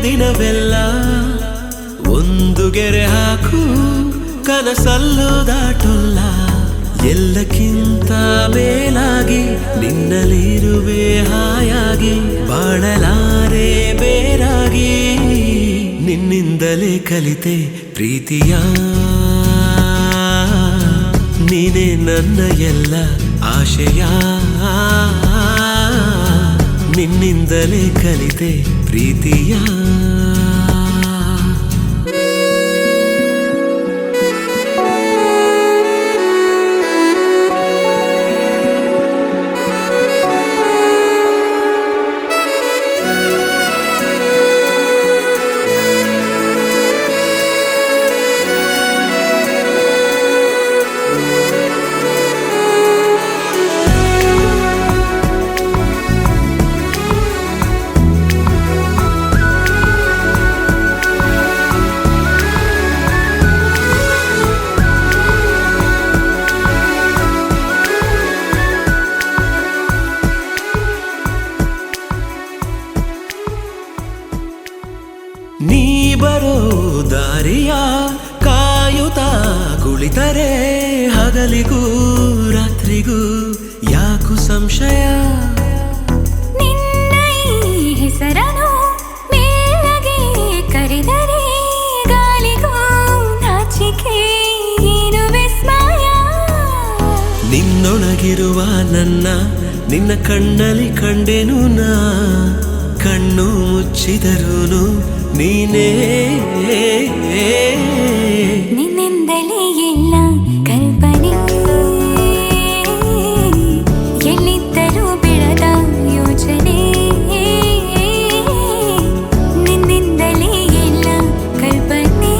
ದಿನವೆಲ್ಲ ಒಂದು ಗೆರೆ ಹಾಕು ಕನಸಲ್ಲೂ ದಾಟುಲ್ಲ ಎಲ್ಲಕ್ಕಿಂತ ಮೇಲಾಗಿ ನಿನ್ನಲ್ಲಿರುವೆ ಹಾಯಾಗಿ ಬಾಳಲಾರೆ ಬೇರಾಗಿ ನಿನ್ನಿಂದಲೇ ಕಲಿತೆ ಪ್ರೀತಿಯ ನೀನೇ ನನ್ನ ಎಲ್ಲ ಆಶಯ ನಿನ್ನಿಂದಲೇ ಕಲಿತೆ ಪ್ರೀತಿಯ ನೀ ಬರೋ ದಾರಿಯ ಕಾಯುತ್ತಾ ಕುಳಿತರೆ ಹಗಲಿಗೂ ರಾತ್ರಿಗೂ ಯಾಕು ಸಂಶಯ ನಿನ್ನ ಹೆಸರನು ಮೇಲಗೆ ಕರೆದರೆ ಗಾಳಿಗೂ ನಾಚಿಕೆ ಏನು ವಿಸ್ಮಯ ನಿನ್ನೊಳಗಿರುವ ನಿನ್ನ ಕಣ್ಣಲ್ಲಿ ಕಂಡೆನು ನಾ ಕಣ್ಣು ಮುಚ್ಚಿದರೂನು ನೀನೇ ನಿನ್ನಿಂದಲೇ ಎಲ್ಲ ಕಲ್ಪನೆ ಎಲ್ಲಿದ್ದರೂ ಬೆಳೆದ ಯೋಚನೆ ನಿನ್ನಿಂದಲೇ ಎಲ್ಲ ಕಲ್ಪನೆ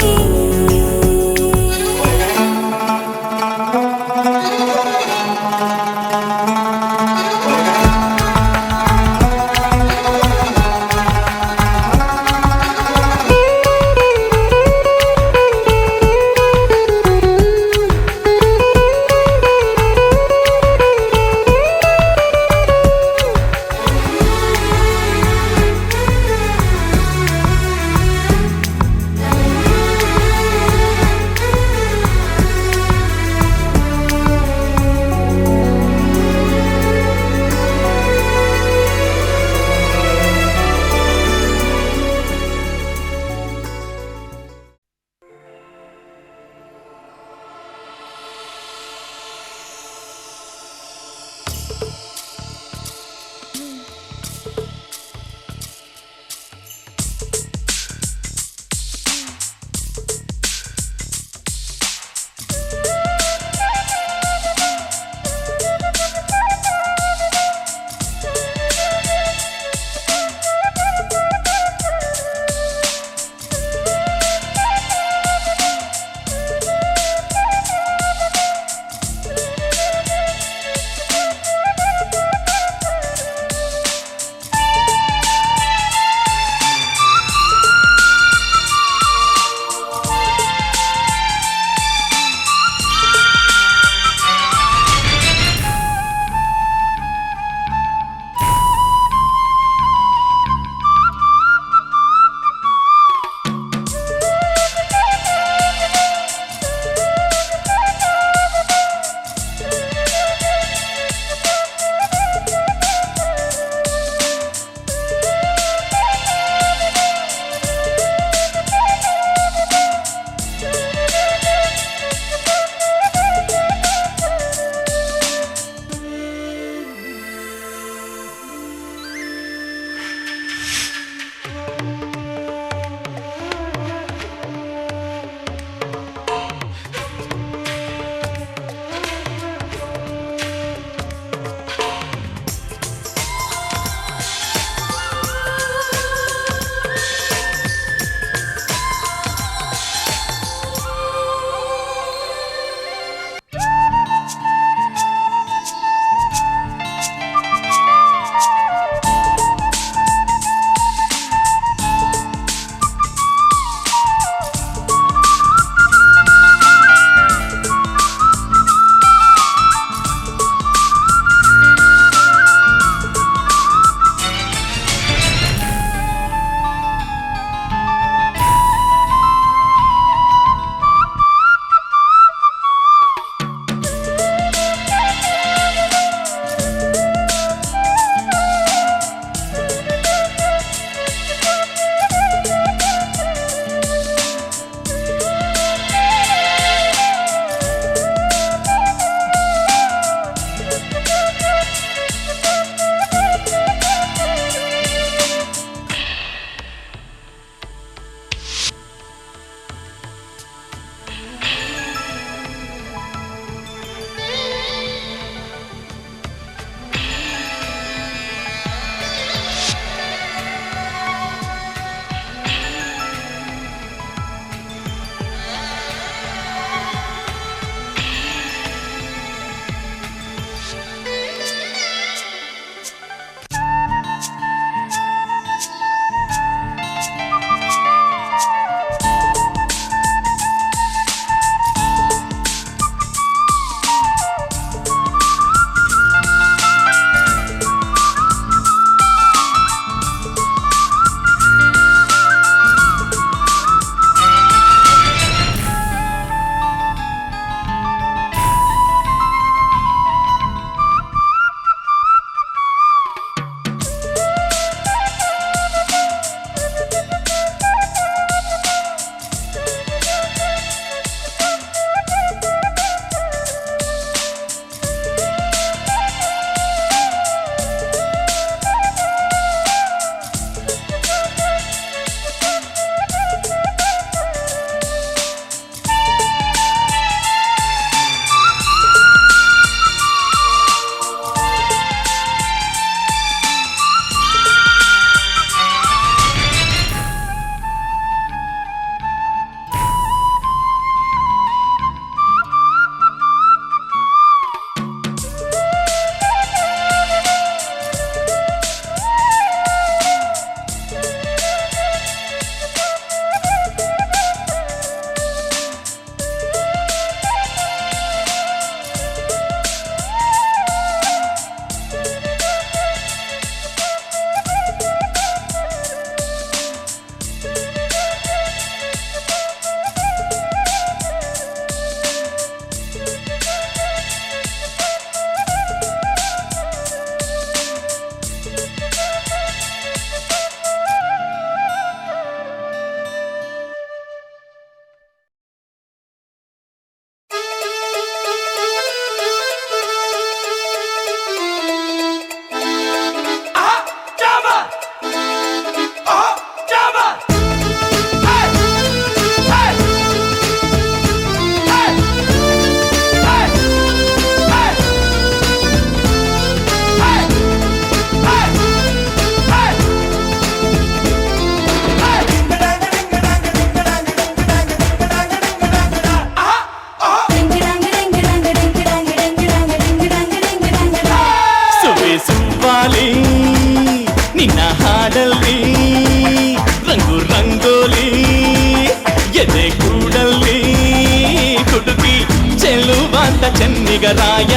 ಚೆನ್ನಿಗರಾಯ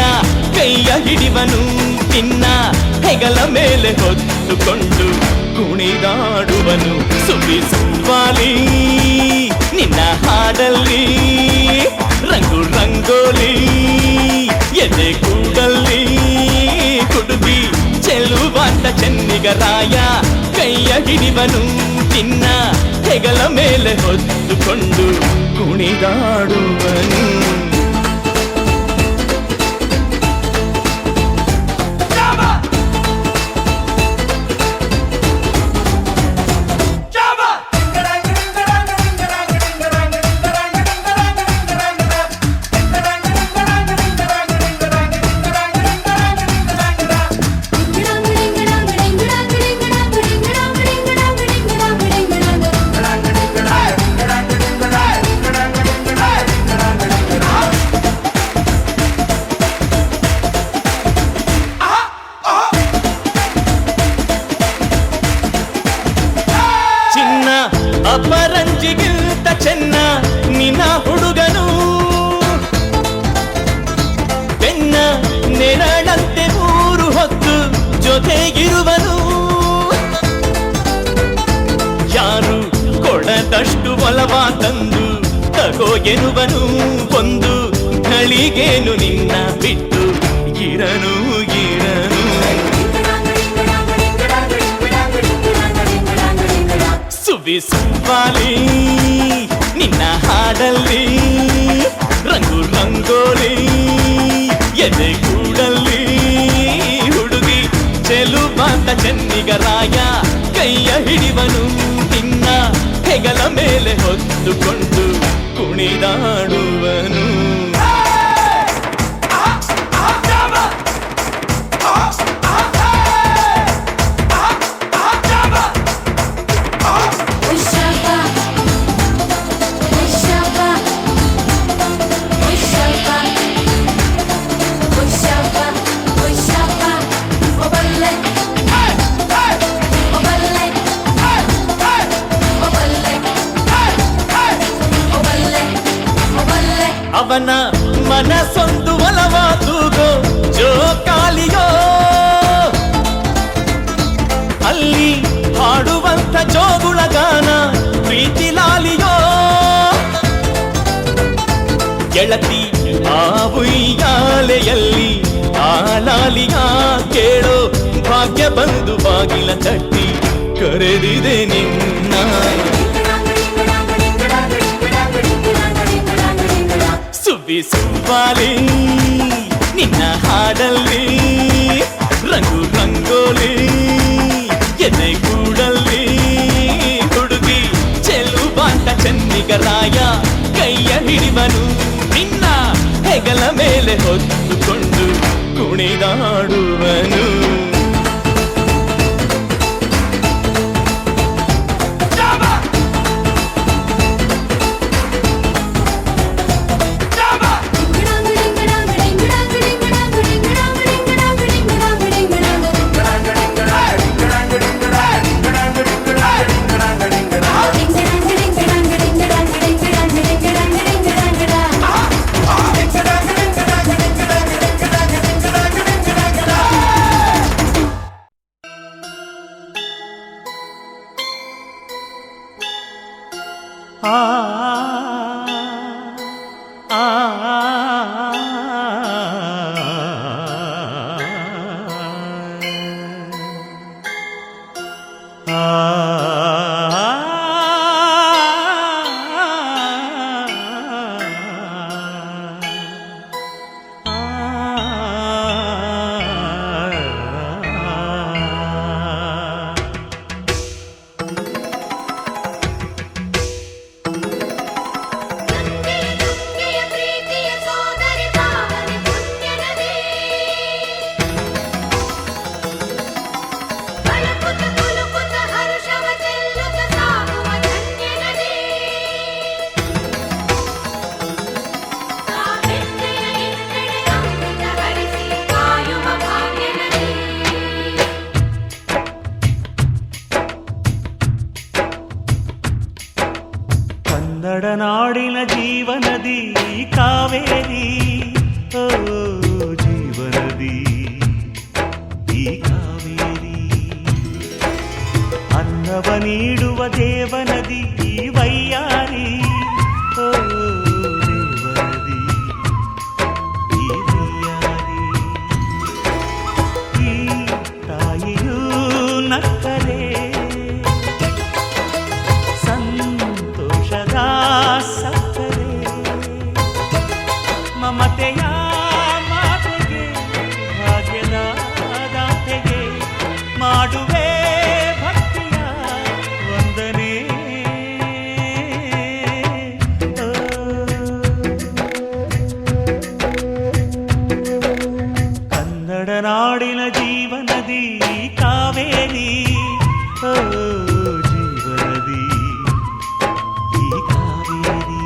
ಕೈಯ ಹಿಡಿವನು ನಿನ್ನ ಹೆಗಲ ಮೇಲೆ ಹೊತ್ತುಕೊಂಡು ಕುಣಿದಾಡುವನು ಸುವಿ ಸುವಾಲಿ ನಿನ್ನ ಹಾಡಲ್ಲಿ ರಂಗು ರಂಗೋಲಿ ಎದೆ ಕೂಡಲ್ಲಿ ಹುಡುಗಿ ಚೆಲುವಾಟ ಚೆನ್ನಿಗರಾಯ ಕೈಯ ಹಿಡಿವನು ನಿನ್ನ ಹೆಗಲ ಮೇಲೆ ಹೊತ್ತುಕೊಂಡು ಕುಣಿದಾಡುವನು ಅಪರಂಜಿಗಿಂತ ಚೆನ್ನ ನಿನ್ನ ಹುಡುಗನು ಬೆನ್ನ ನೆರಳಂತೆ ಮೂರು ಹೊತ್ತು ಜೊತೆಗಿರುವನು ಯಾರು ಕೊಡದಷ್ಟು ಒಲವ ತಂದು ತಗೋ ಎನ್ನುವನು ಒಂದು ಘಳಿಗೇನು ನಿನ್ನ ಬಿಟ್ಟು ಇರನು ಇರನು ಸುವಿ ಸುವಾಲಿ ನಿನ್ನ ಹಾಡಲ್ಲಿ ರಂಗು ರಂಗೋಲಿ ಎದೆ ಕೂಡಲ್ಲಿ ಹುಡುಗಿ ಚೆಲುವಾಟ ಚೆನ್ನಿಗರಾಯ ಕೈಯ ಹಿಡಿವನು ನಿನ್ನ ಹೆಗಲ ಮೇಲೆ ಹೊತ್ತುಕೊಂಡು ಕುಣಿದಾಡುವನು ಅವನ ಮನಸೊಂದು ಒಲವ ತೂಗೋ ಜೋಕಾಲಿಯೋ ಅಲ್ಲಿ ಹಾಡುವಂತ ಜೋಗುಳ ಗಾನ ಪ್ರೀತಿ ಲಾಲಿಯೋ ಗೆಳತಿ ಆ ಉಯ್ಯಾಲೆಯಲ್ಲಿ ಆ ಲಾಲಿಯ ಕೇಳೋ ಭಾಗ್ಯ ಬಂದು ಬಾಗಿಲ ತಟ್ಟಿ ಕರೆದಿದೆ ನಿನ್ನ ಸುವಿ ಸುವಾಲಿ ನಿನ್ನ ಹಾಡಲ್ಲಿ ರಂಗು ರಂಗೋಲಿ ಎದೆ ಕೂಡಲ್ಲಿ ಹುಡುಗಿ ಚೆಲುವಾಟ ಚೆನ್ನಿಗರಾಯ ಕೈಯ ಹಿಡಿವನು ನಿನ್ನ ಹೆಗಲ ಮೇಲೆ ಹೊತ್ತುಕೊಂಡು ಕುಣಿದಾಡುವನು ಮಾಡುವೆ ಭಕ್ತಿಯ ವಂದನೆ. ಕನ್ನಡ ನಾಡಿನ ಜೀವನದಿ ಕಾವೇರಿ, ಓ ಜೀವನದಿ ಈ ಕಾವೇರಿ.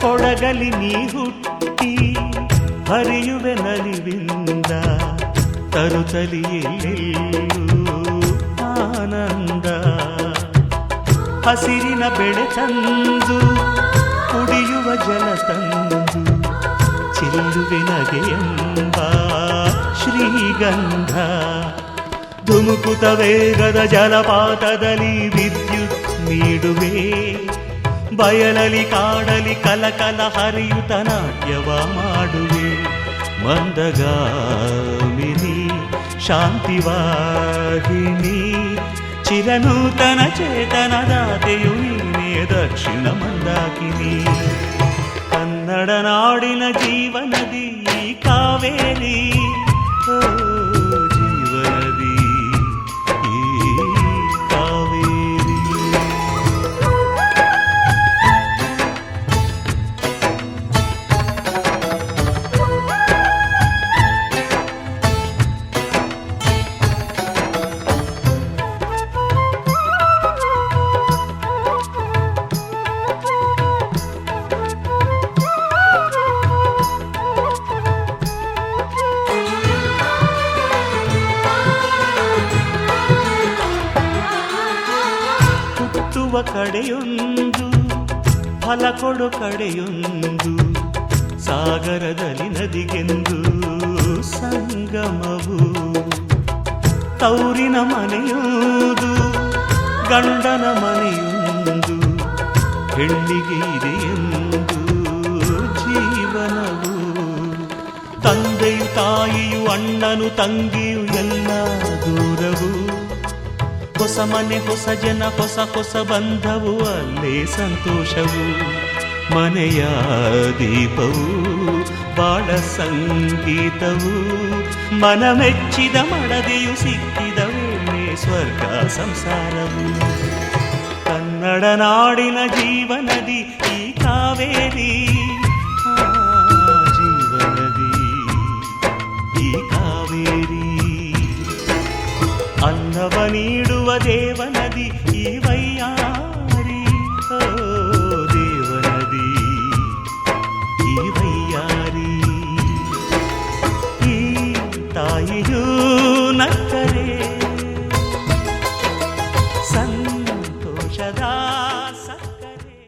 ಕೊಡಗಲಿ ನೀ ಹುಟ್ಟಿ ಹರಿಯುವೆ ನಲಿವಿಂದ, ತರುತ್ತಲಿಯೆಲ್ಲೆಲ್ಲೂ ಆನಂದ. ಹಸಿರಿನ ಬೆಳೆ ತಂದು ಕುಡಿಯುವ ಜಲ ತಂದು ಚೆಲ್ಲುವೆ ನಗೆಯೆಂಬ ಶ್ರೀಗಂಧ. ಧುಮುಕುತ ವೇಗದ ಜಲಪಾತದಲ್ಲಿ ವಿದ್ಯುತ್ ನೀಡುವೆ, ಬಯಲಲಿ ಕಾಡಲಿ ಕಲಕಲ ಹರಿಯುತ ನಾಟ್ಯವ ಮಾಡುವೆ. ಮಂದಗಾಮಿನಿ ಶಾಂತಿವಾಹಿನಿ, ಚಿರನೂತನ ಚೇತನದಾತೆಯು ನೀನೇ ದಕ್ಷಿಣ ಮಂದಾಕಿನಿ. ಕನ್ನಡ ನಾಡಿನ ಜೀವನದಿ ಕಾವೇರಿ, ಓ ಜೀವನದಿ ಈ ಕಾವೇರಿ. ಹುಟ್ಟುವ ಕಡೆಯೊಂದು ಫಲ ಕೊಡು ಕಡೆಯೊಂದು, ಸಾಗರದಲ್ಲಿ ನದಿಗೆಂದು ಸಂಗಮವು. ತೌರಿನ ಮನೆಯುವುದು ಗಂಡನ ಮನೆಯೊಂದು, ಹೆಣ್ಣಿಗೆ ಇದೆಯೆಂದು ಜೀವನವು. ತಂದೆಯು ತಾಯಿಯು ಅಣ್ಣನು ತಂಗಿಯು ಎಲ್ಲ ದೂರವು. ಹೊಸ ಮನೆ ಹೊಸ ಜನ ಹೊಸ ಹೊಸ ಬಂಧವು, ಅಲ್ಲೇ ಸಂತೋಷವು. ಮನೆಯ ದೀಪವು ಬಾಳ ಸಂಗೀತವು, ಮನ ಮೆಚ್ಚಿದ ಮಡದೆಯು ಸಿಕ್ಕಿದ ವೇಳೆ ಸ್ವರ್ಗ ಸಂಸಾರವು. ಕನ್ನಡ ನಾಡಿನ ಜೀವನದಿ ಈ ಕಾವೇರಿ, ಜೀವನದಿ ಈ ಕಾವೇರಿ. ಅನ್ನವ ನೀಡುವ ದೇವನದಿ ಈ ವೈಯಾರಿ, ಓ ದೇವನದಿ ಈ ವೈಯಾರಿ. ಈ ತಾಯಿಯೂ ನಕ್ಕರೆ ಸಂತೋಷದ ಸಕ್ಕರೆ.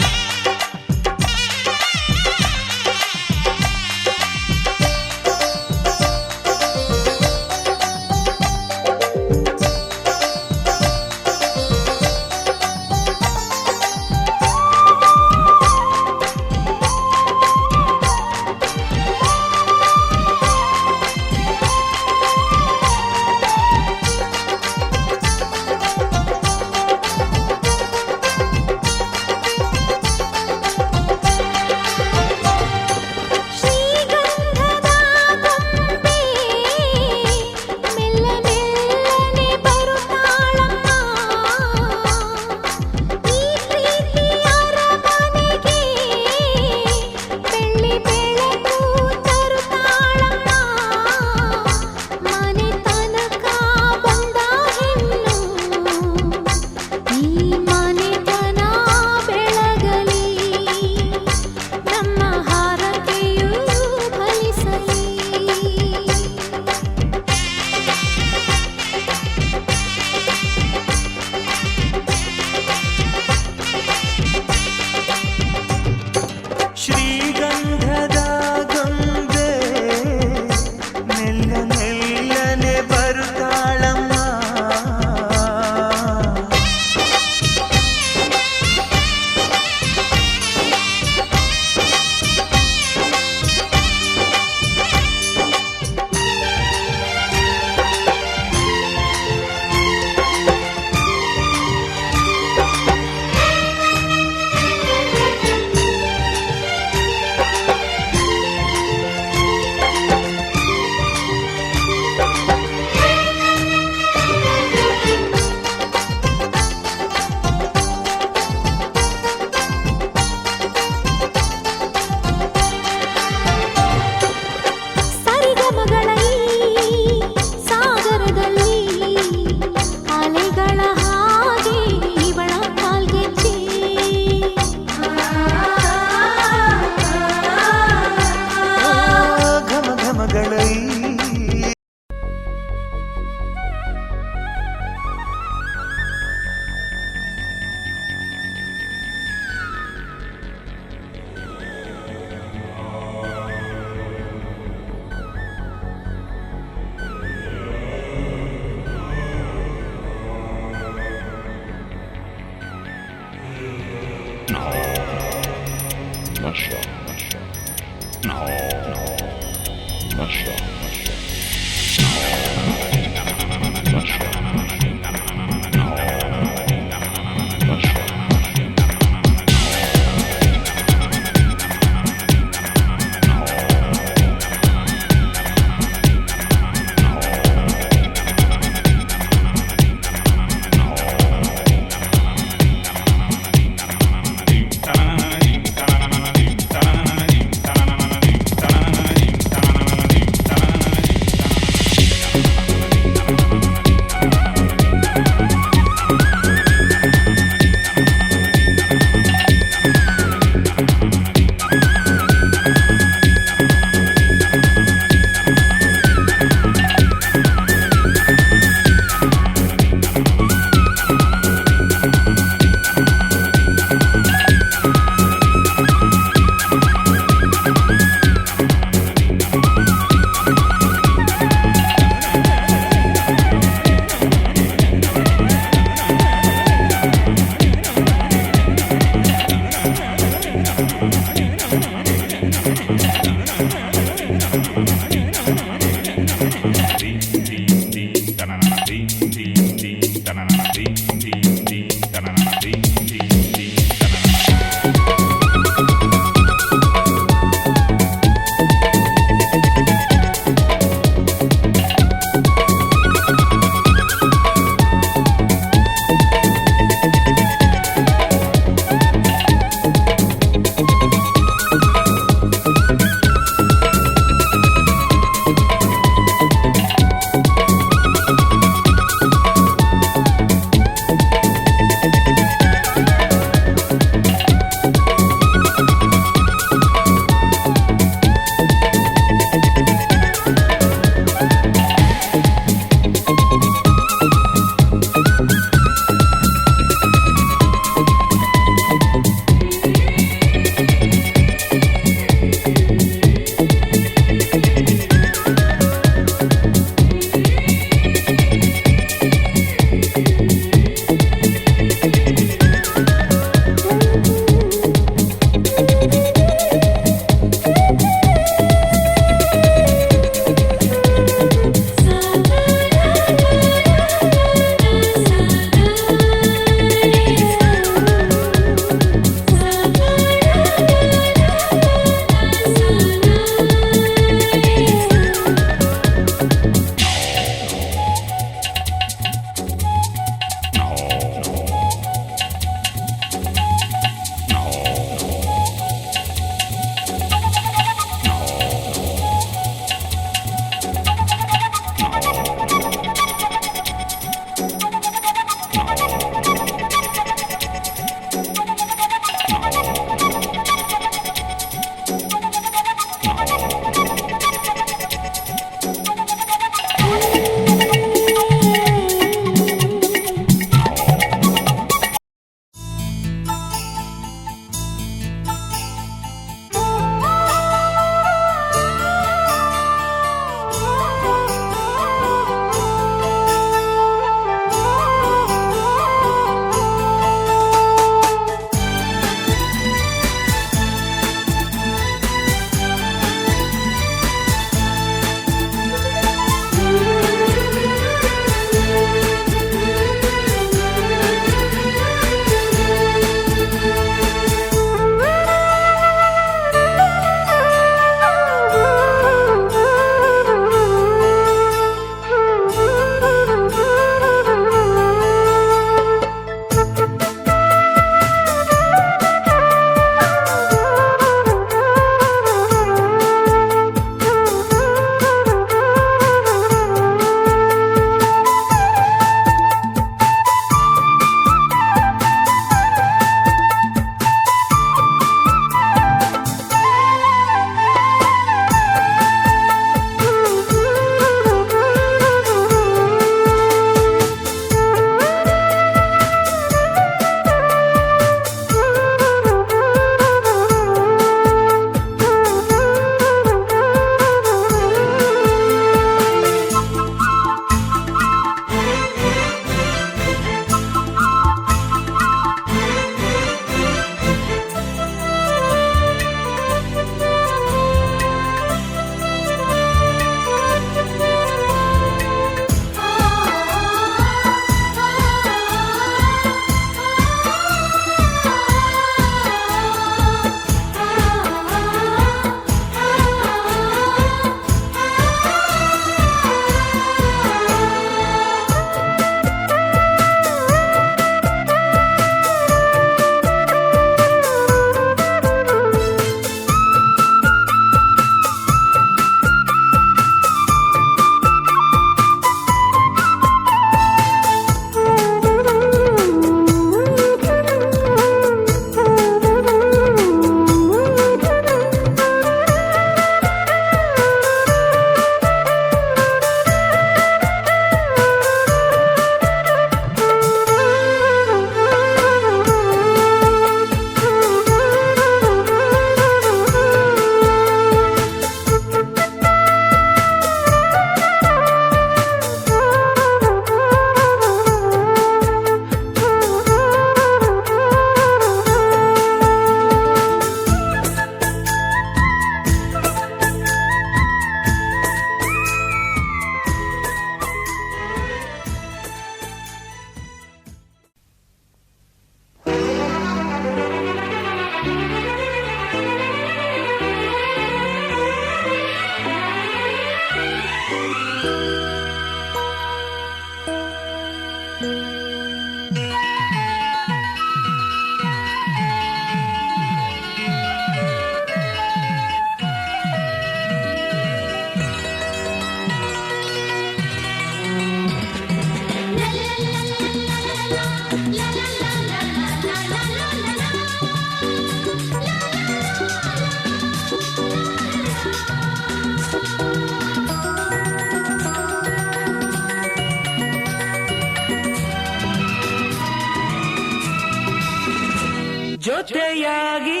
ಜೊತೆಯಾಗಿ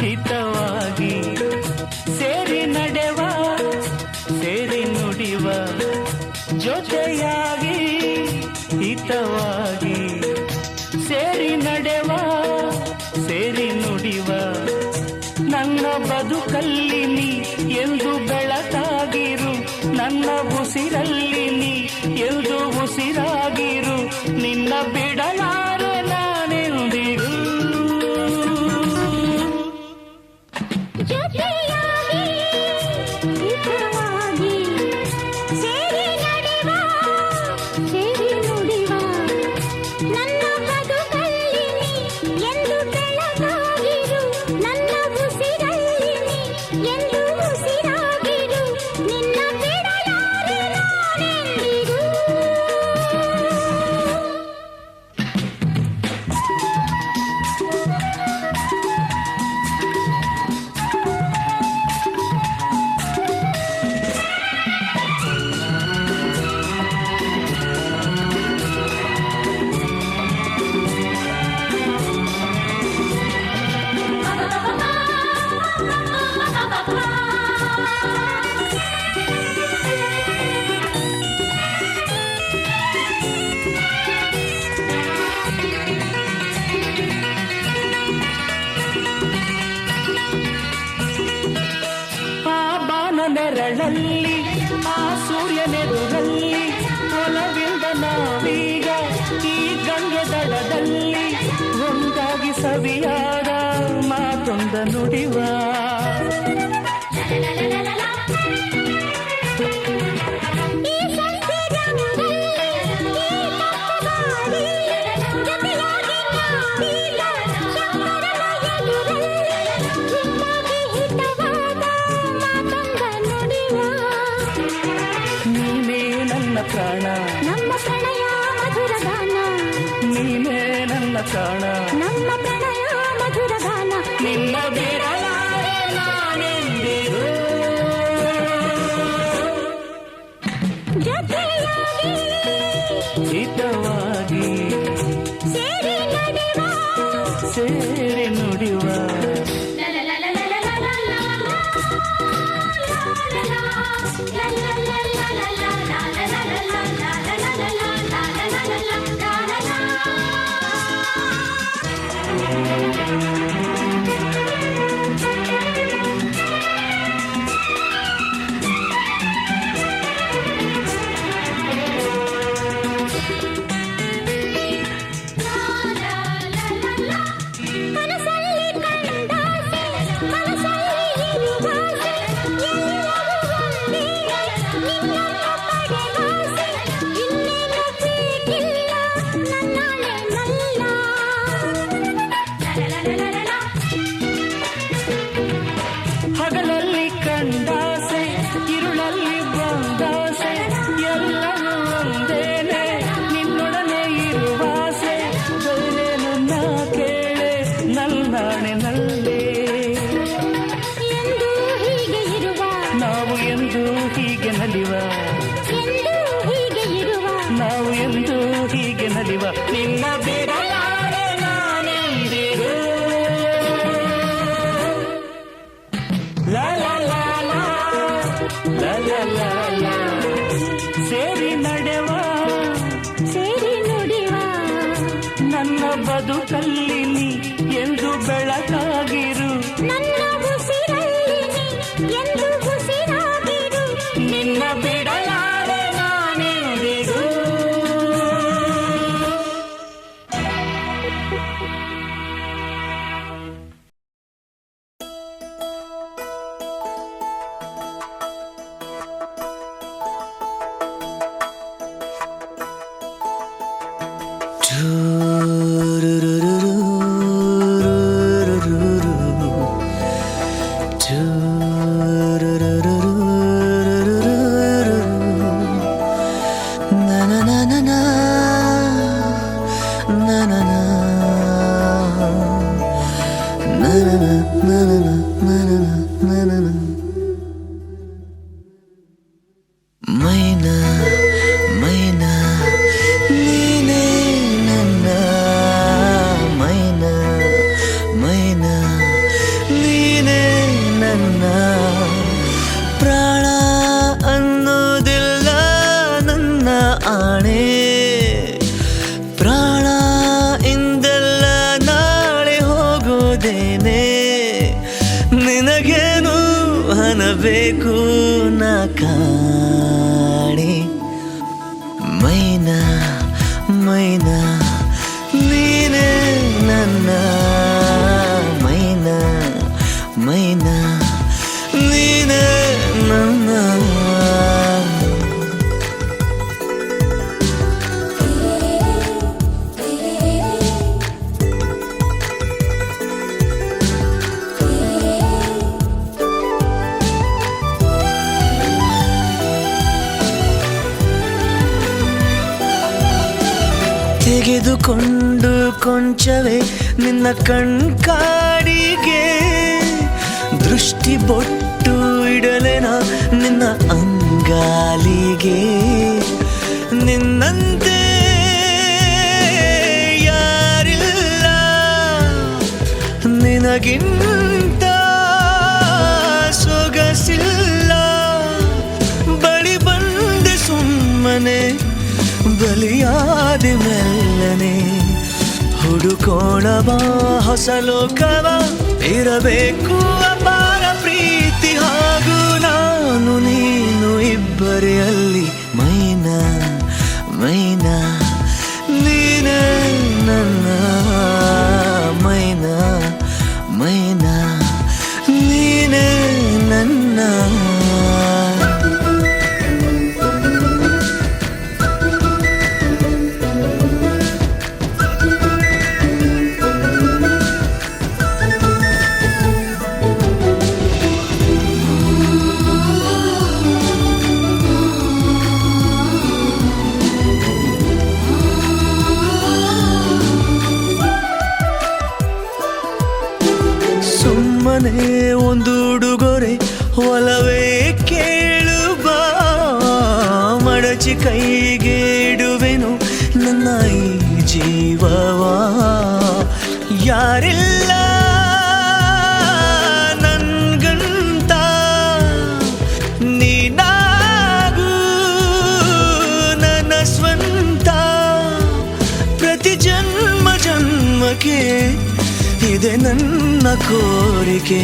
ಹಿತವಾಗಿ ಸೇರಿ ನಡೆವ ಸೇರಿ ನುಡಿವ ಜೊತೆಯಾಗಿ ಹಿತವಾಗಿ ಸೇರಿ ನಡೆವ ಸೇರಿ ನುಡಿವ ನನ್ನ ಬದುಕಲ್ಲಿ ನೀ ಎಂದು ಬೆಳಕಾಗಿರು ನನ್ನ ಉಸಿರಲ್ಲಿ ನೀ ಎಂದು ಉಸಿರಾಗಿರು ನಿನ್ನ ಬಿಡಲಾರೆ ನಾನೆಂದಿರು ಜೊತೆಯಾಗಿ ಹಿತವಾಗಿ ಸೇರಿ ನಡೆವ ಸೇರಿ ನುಡಿವ ನನ್ನ ಬದುಕಲ್ಲಿ ನೀ ಎಂದು ಬೆಳಕಾಗಿರು ನನ್ನ ಉಸಿರಲ್ಲಿ ನೀ ಎಂದು ಉಸಿರಾಗಿರು ನಿನ್ನ ಬಿಡಲಾರೆ ನಾನೆಂದಿರು ಆ ಬಾನ ನೆರಳಲ್ಲಿ ಆ ಸೂರ್ಯನೆದುರಲ್ಲಿ ಒಲವಿಂದ ನಾವೀಗ ಈ ಗಂಗೆ ದಡದಲ್ಲಿ ಒಂದಾಗಿ ಸವಿಯಾದ ಮಾತೊಂದ ನುಡಿವ ಈ ಸಂತೆ ರಂಗಲ್ಲಿ ಈ ತಪ್ಪಗಾಡಿ ಜೊತೆಯಾಗಿ ನಾವೀಗ ಶಂಕರನ ಎದುರಲ್ಲಿ ಹಿತಾಗಿ ಹಿತವಾದ ಮಾತೊಂದ ನುಡಿವ ನೀನೇ ನನ್ನ ಪ್ರಾಣ ನಮ್ಮ ಪ್ರಣಯ ಮಧುರ ಗಾನ ನೀನೇ ನನ್ನ ಪ್ರಾಣ ನಮ್ಮ ಪ್ರಣಯ ಮಧುರ ಗಾನ ನಿನ್ನ ಬಿಡಲಾರೆ ನಾನೆಂದಿರು ಜೊತೆಯಾಗಿ ಹಿತವಾಗಿ ಸೇರಿ ನಡೆವ ಸೇರಿ ನುಡಿವ ಕನಸಲ್ಲಿ ಕಂಡಾಸೆ ಮನಸ್ಸಲ್ಲಿ ಇರುವಾಸೆ ಎಲ್ಲವೂ ಒಂದೇ ನಿನ್ನನ್ನು ಪಡೆದಾಸೆ ಇನ್ನೇನು ಬೇಕಿಲ್ಲ ನನ್ನಾಳೆ ನಲ್ಲ ಹಗಲಲ್ಲಿ ಕಂಡಾಸೆ ಇರುಳಲ್ಲಿ ಬಂದಾಸೆ ಎಲ್ಲವೂ ಒಂದೇನೆ ನಿನ್ನೊಡನೆ ಇರುವಾಸೆ ಬೇರೇನು ನಾ ಕೇಳೆ ನಲ್ಲಾಣೆ ನಲ್ಲೇ ಎಂದು ಹೀಗೆ ಇರುವ ನಾವು ಎಂದು ಹೀಗೆ ನಲಿವ ಎಂದು ಹೀಗೆ ಇರುವ ನಾವು ಎಂದು ಹೀಗೆ ನಲಿವ ನಿನ್ನ ಬಿಡಲಾರೆ ನಾನೆಂದಿರು ಲಾ ಲಾ ಲಾ ಲಾ ಲಾ ಲಾ ಲಾ ಲಾ ಸೇರಿ ನಡೆವ ಸೇರಿ ನುಡಿವ ನನ್ನ ಬದುಕಲ್ಲಿ ನೀ ಎಂದು ಬೆಳಕಾಗಿರು ನನ್ನ ಉಸಿರಲ್ಲಿ ನೀ ಎಂದು ಉಸಿರಾಗಿರು ನಿನ್ನ ಬಿಡಲಾರೆ ನಾನೆಂದಿರು ಮೈನಾ ಮೈನಾ ನೀನೇ ನನ್ನ ಮೈನಾ ನಿನಗೇನು ಅನ್ನಬೇಕು ನಾ ಕಾಣೆ ಮೈನಾ ಮೈನಾ ನೀನೇ ನನ್ನ ಮೈನಾ ಮೈನಾ ನೀನೇ ನನ್ನ ತೆಗೆದುಕೊಂಡು ಕೊಂಚವೇ ನಿನ್ನ ಕಣ್ಕಾಡಿಗೆ ದೃಷ್ಟಿ ಬೊಟ್ಟು ಇಡಲೆನ ನಿನ್ನ ಅಂಗಾಲಿಗೆ ನಿನ್ನಂತೆ ಯಾರಿಲ್ಲ ನಿನಗಿಂತ ಸೊಗಸಿಲ್ಲ ಬಳಿ ಬಂದೆ ಸುಮ್ಮನೆ ಬಲಿಯಾದ ಮೆಲ್ಲನೆ ಹುಡುಕೋಣ ಬಾ ಹೊಸ ಲೋಕವ ಇರಬೇಕು ಅಪಾರ ಪ್ರೀತಿ ಹಾಗೂ ನಾನು ನೀನು ಇಬ್ಬರೇ ಅಲ್ಲಿ ಮೈನಾ ಮೈನಾ ನೀನೇ ನನ್ನ ಮೈನಾ ಮೈನಾ ನೀನೇ ನನ್ನ ಸುಮ್ಮನೆ ಒಂದು ಉಡುಗೊರೆ ಒಲವೇ ಕೇಳು ಬಾ ಮಡಚಿ ಕೈಗೆ ಇಡುವೆನು ನನ್ನ ಈ ಜೀವವಾ ಯಾರಿಲ್ಲ ನನ್ಗಂತ ನೀನಾಗೂ ನನ್ನ ಸ್ವಂತ ಪ್ರತಿ ಜನ್ಮ ಜನ್ಮಕ್ಕೆ ಇದೆ ನನ್ನ ಕೋರಿಕೆ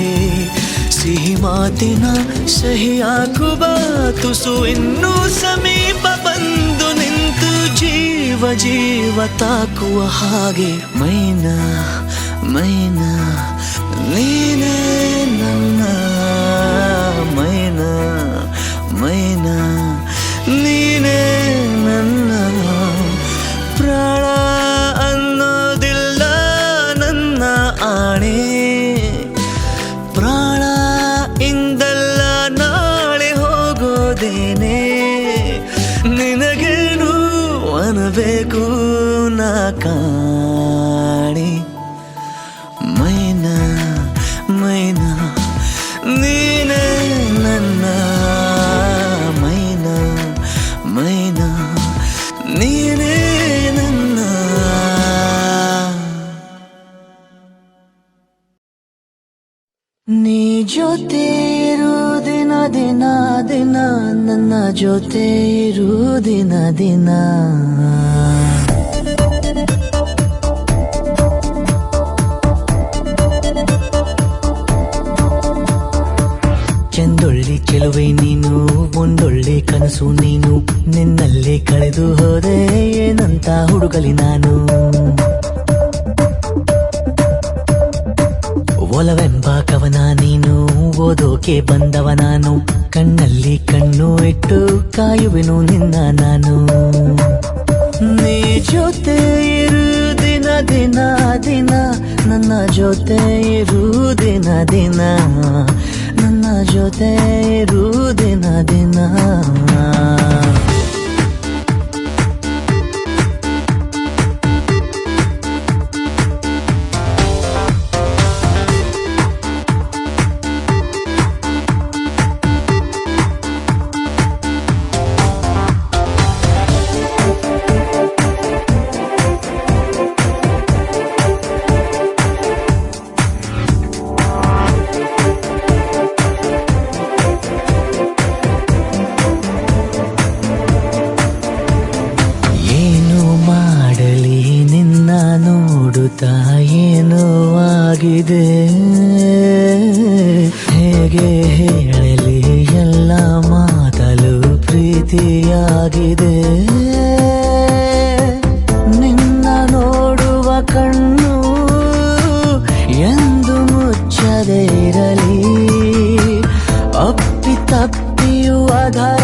ಸಿಹಿ ಮಾತಿನ ಸಹಿ ಹಾಕುವ ತುಸು ಇನ್ನೂ ಸಮೀಪ ಬಂದು ನಿಂತು ಜೀವ ಜೀವ ತಾಕುವ ಹಾಗೆ ಮೈನಾ ಮೈನಾ ನೀನೇ ನನ್ನ ಮೈನಾ ಮೈನಾ ನೀನೇ ನನ್ನ ಪ್ರಾಣ ಅನ್ನೋದಿಲ್ಲ ನನ್ನ ಆಣೆ ಪ್ರಾಣ ಇಂದಲ್ಲ ನಾಳೆ ಹೋಗೋದೇನೆ ನಿನಗೇನು ಅನ್ನಬೇಕು ನಾ ಕಾಣೆ ಮೈನಾ ಮೈನಾ ನೀನೇ ನನ್ನ ಮೈನಾ ಮೈನಾ ನೀನೇ ನನ್ನ ನೀ ಜೊತೆ ಇರು ದಿನ ದಿನ ದಿನ ನನ್ನ ಜೊತೆ ಇರು ದಿನ ದಿನ ಚೆಂದೊಳ್ಳಿ ಚೆಲುವೆ ನೀನು ಒಂದೊಳ್ಳೆ ಕನಸು ನೀನು ನಿನ್ನಲ್ಲೇ ಕಳೆದು ಹೋದೆ ಏನಂತ ಹುಡುಗಲಿ ನಾನು ಒಲವೆಂಬ ಕವನ ನೀನು ಓದೋಕೆ ಬಂದವ ನಾನು ಕಣ್ಣಲ್ಲಿ ಕಣ್ಣು ಇಟ್ಟು ಕಾಯುವೆನು ನಿನ್ನ ನಾನು ನೀ ಜೊತೆ ಇರು ದಿನ ದಿನ ದಿನ ನನ್ನ ಜೊತೆ ಇರು ದಿನ ದಿನ ನನ್ನ ಜೊತೆ ಇರು ದಿನ ದಿನ ಹೇಗೆ ಹೇಳಲಿ ಎಲ್ಲ ಮಾತಲು ಪ್ರೀತಿಯಾಗಿದೆ ನಿನ್ನ ನೋಡುವ ಕಣ್ಣು ಎಂದು ಮುಚ್ಚದೇ ಇರಲಿ ಅಪ್ಪಿ ತಪ್ಪಿಯೂ ಅದರ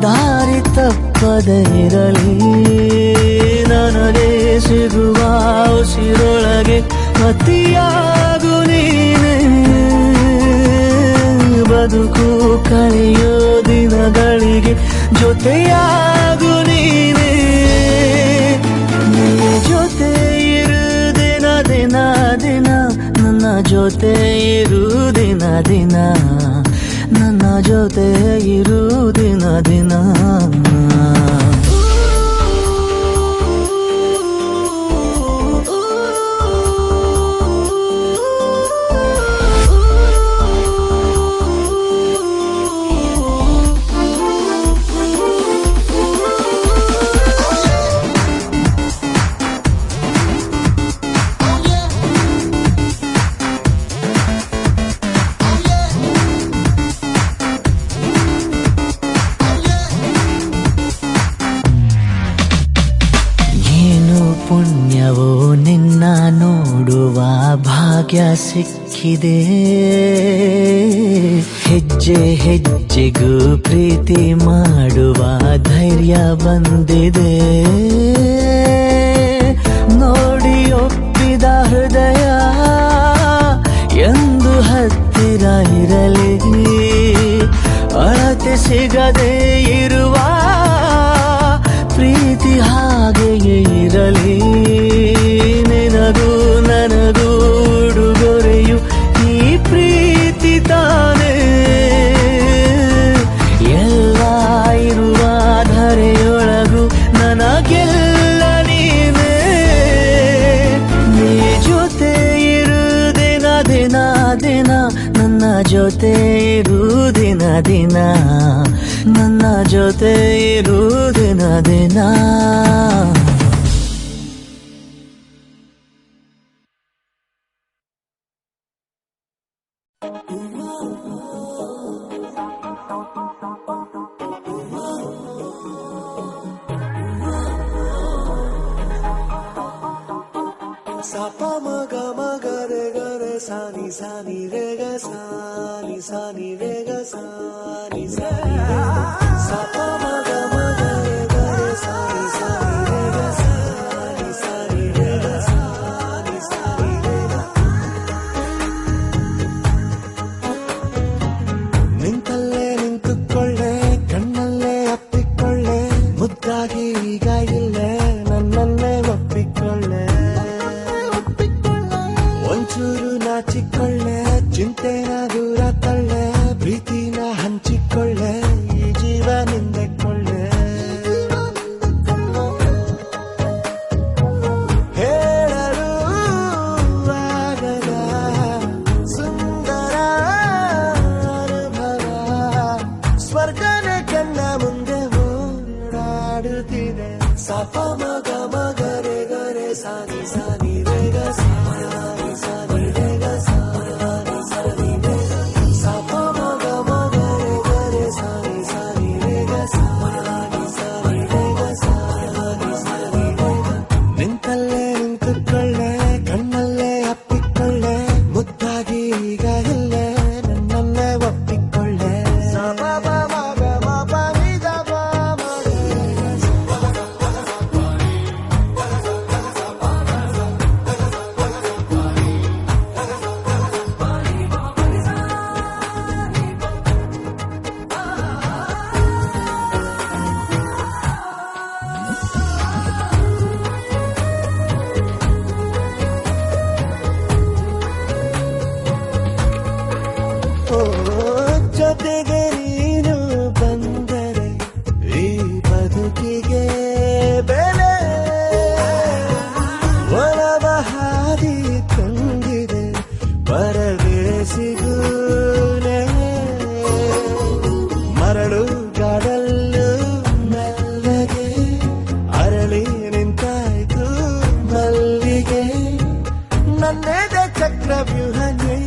ದಾರಿ ತಪ್ಪದೇ ಇರಲಿ ನನಗೆ ಸಿಗುವ ಉಸಿರೊಳಗೆ ಮತಿಯಾಗು ನೀನೆ ಬದುಕು ಕಳೆಯೋ ದಿನಗಳಿಗೆ ಜೊತೆಯಾಗು ನೀನೆ ನಿನ್ನ ಜೊತೆ ಇರು ದಿನ ದಿನ ದಿನ ನನ್ನ ಜೊತೆ ಇರು ದಿನ ದಿನ ನನ್ನ ಜೊತೆ ಇರು ದಿನ ದಿನ ಪುಣ್ಯವೋ ನಿನ್ನ ನೋಡುವ ಭಾಗ್ಯ ಸಿಕ್ಕಿದೆ ಹೆಜ್ಜೆ ಹೆಜ್ಜೆಗೂ ಪ್ರೀತಿ ಮಾಡುವ ಧೈರ್ಯ ಬಂದಿದೆ ನೋಡಿ ಒಪ್ಪಿದ ಹೃದಯ ಎಂದು ಹತ್ತಿರ ಇರಲಿ ಅಳತೆ ಸಿಗದೆ ಇರುವ ಪ್ರೀತಿ ಹಾಗೆಯೇ ಇರಲಿ ನಿನಗೂ ನನಗೂ ಉಡುಗೊರೆಯು ಈ ಪ್ರೀತಿ ತಾನೇ ಎಲ್ಲ ಇರುವ ಧರೆಯೊಳಗೂ ನನಗೆಲ್ಲ ನೀನೇ ನೀ ಜೊತೆ ಇರು ದಿನ ದಿನ ದಿನ ನನ್ನ ಜೊತೆ ಇರು ದಿನ ದಿನ ನನ್ನ ಜೊತೆ ಇರು ದಿನ ದಿನ ಸಪ ಮಗ ಮಗರೆ ಗರೆ ಸಾನಿ ಸಾನಿ ರೇ ಗ ಸಾನಿ ಸಾನಿ ರೇ ಗ ಸಾನಿ ಸಾನಿ ಸಪ ಮಗ ಮಗರೆ ಗರೆ ಸಾನಿ ಸಾನಿ ರೇ ಗ ಸಾನಿ ಸಾನಿ ರೇ ಗ ಸಾನಿ ಸಾನಿ ರೇ ಗ ನಿಂತಲ್ಲೇ ನಿಂತುಕೊಳ್ಳೆ ಕಣ್ಣಲ್ಲೇ ಅಪ್ಪಿಕೊಳ್ಳೆ ಮುದ್ದಾಗಿ ಈಗ ಇಲ್ಲೇ ನನ್ನನ್ನೇ ಒಪ್ಪಿಕೊಳ್ಳೆ ಒಂಚೂರು ನಾಚಿಕೊಳ್ಳೆ ಚಿಂತೆನ ದೂರ ತಳ್ಳೆ ಪ್ರೀತಿನ ಹಂಚಿಕೊಳ್ಳೆ ಈ ಜೀವ ನಿಂದೆಕೊಳ್ಳೆ ಹೇಳಲು ಆಗದ ಸುಂದರ ಅನುಭವ ಸ್ವರ್ಗನೇ ಕಣ್ಣ ಮುಂದೆ ಓಡಾಡುತ್ತಿದೆ ಸಪ ಮಗ ಮಗರೆ ಗರೆ ಸಾನಿ ಸಾನಿ ರೇ ಗ ಸಾನಿ ಸಾನಿ ರೇ ಗ ಸಾನಿ ಸಾನಿ ರೇ ಸಪ ಮಗ ಮಗರೆ ಗರೆ ಸಾನಿ ಸಾನಿ ರೇ ಗ ಸಾನಿ ಸಾನಿ ರೇ ಗ ಸಾನಿ ಸಾನಿ ರೇ ಗ ನಿಂತಲ್ಲೇ ನಿಂತುಕೊಳ್ಳೆ ಕಣ್ಣಲ್ಲೇ ಅಪ್ಪಿಕೊಳ್ಳೆ ಮುದ್ದಾಗಿ ಈಗ ಇಲ್ಲೇ ನನ್ನನ್ನೇ ಒಪ್ಪಿಕೊಳ್ಳೆ ಸಪ ಮಗ ಮಪ ನಿಜ ಜೊತೆಗೆ ನೀನು ಬಂದರೆ ಈ ಬದುಕಿಗೆ ಬೆಲೆ ಒಲವ ಹಾದಿ ತುಂಬಿದೆ ಪರದೇಸಿಗೂನೆ ಮರಳು ಗಾಡಲ್ಲು ಮೆಲ್ಲಗೆ ಅರಳಿ ನಿಂತಾಯ್ತು ಮಲ್ಲಿಗೆ ನನ್ನೆದೆ ಚಕ್ರವ್ಯೂಹನೇ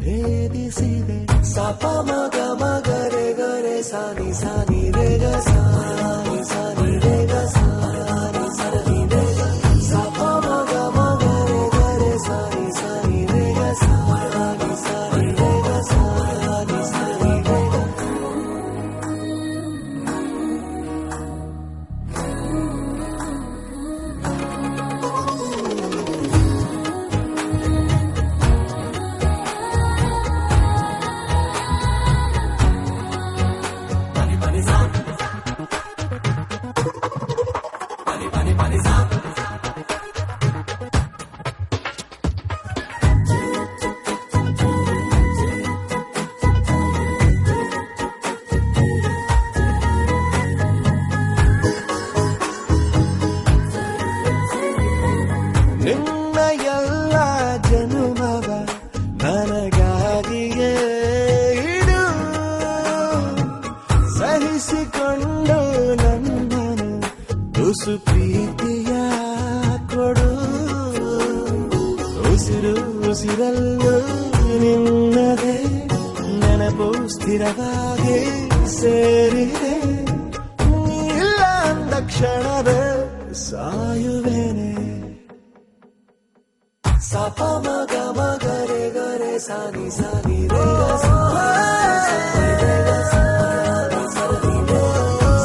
ಭೇದಿ ಊಹಿಸಿದೆ ಸಪ ಮಗ ಮಗರೆ ಗರೆ ಸಾನಿ ಸಾನಿ ರೇ ಗ ಸಾನಿ ಸಾನಿ ರೇ ಗ ಸಾನಿ ಸಾನಿ ರೇ ಗ ಸಪ ಮಗ ಮಗರೆ ಗರೆ ಸಾನಿ ಸಾನಿ ರೇ ಗ ಸಾನಿ ಸಾನಿ ರೇ ಗ ಸಾನಿ ಸಾನಿ ರೇ ಗ ನಿನ್ನ ಎಲ್ಲ ಜನುಮವ ನನಗಾಗಿಯೇ ಇಡು ಸಹಿಸಿಕೊಂಡು ನನ್ನನು ತುಸು ಪ್ರೀತಿಯ ಕೊಡು ಉಸಿರು ಉಸಿರಲ್ಲೂ ನಿನ್ನದೇ ನೆನಪು ಸ್ಥಿರವಾಗಿ ಸೇರಿದೆ ಇಲ್ಲ ಅಂದ ಕ್ಷಣವೇ ಸಾಯುವೇನೆ ಸಪ ಮಗ ಮಗರೆ ಗರೆ ಸಾನಿ ಸಾನಿ ರೇ ಗ ಸಾನಿ ರೇ ಗ ಸಾನಿ ಸಾನಿ ರೇ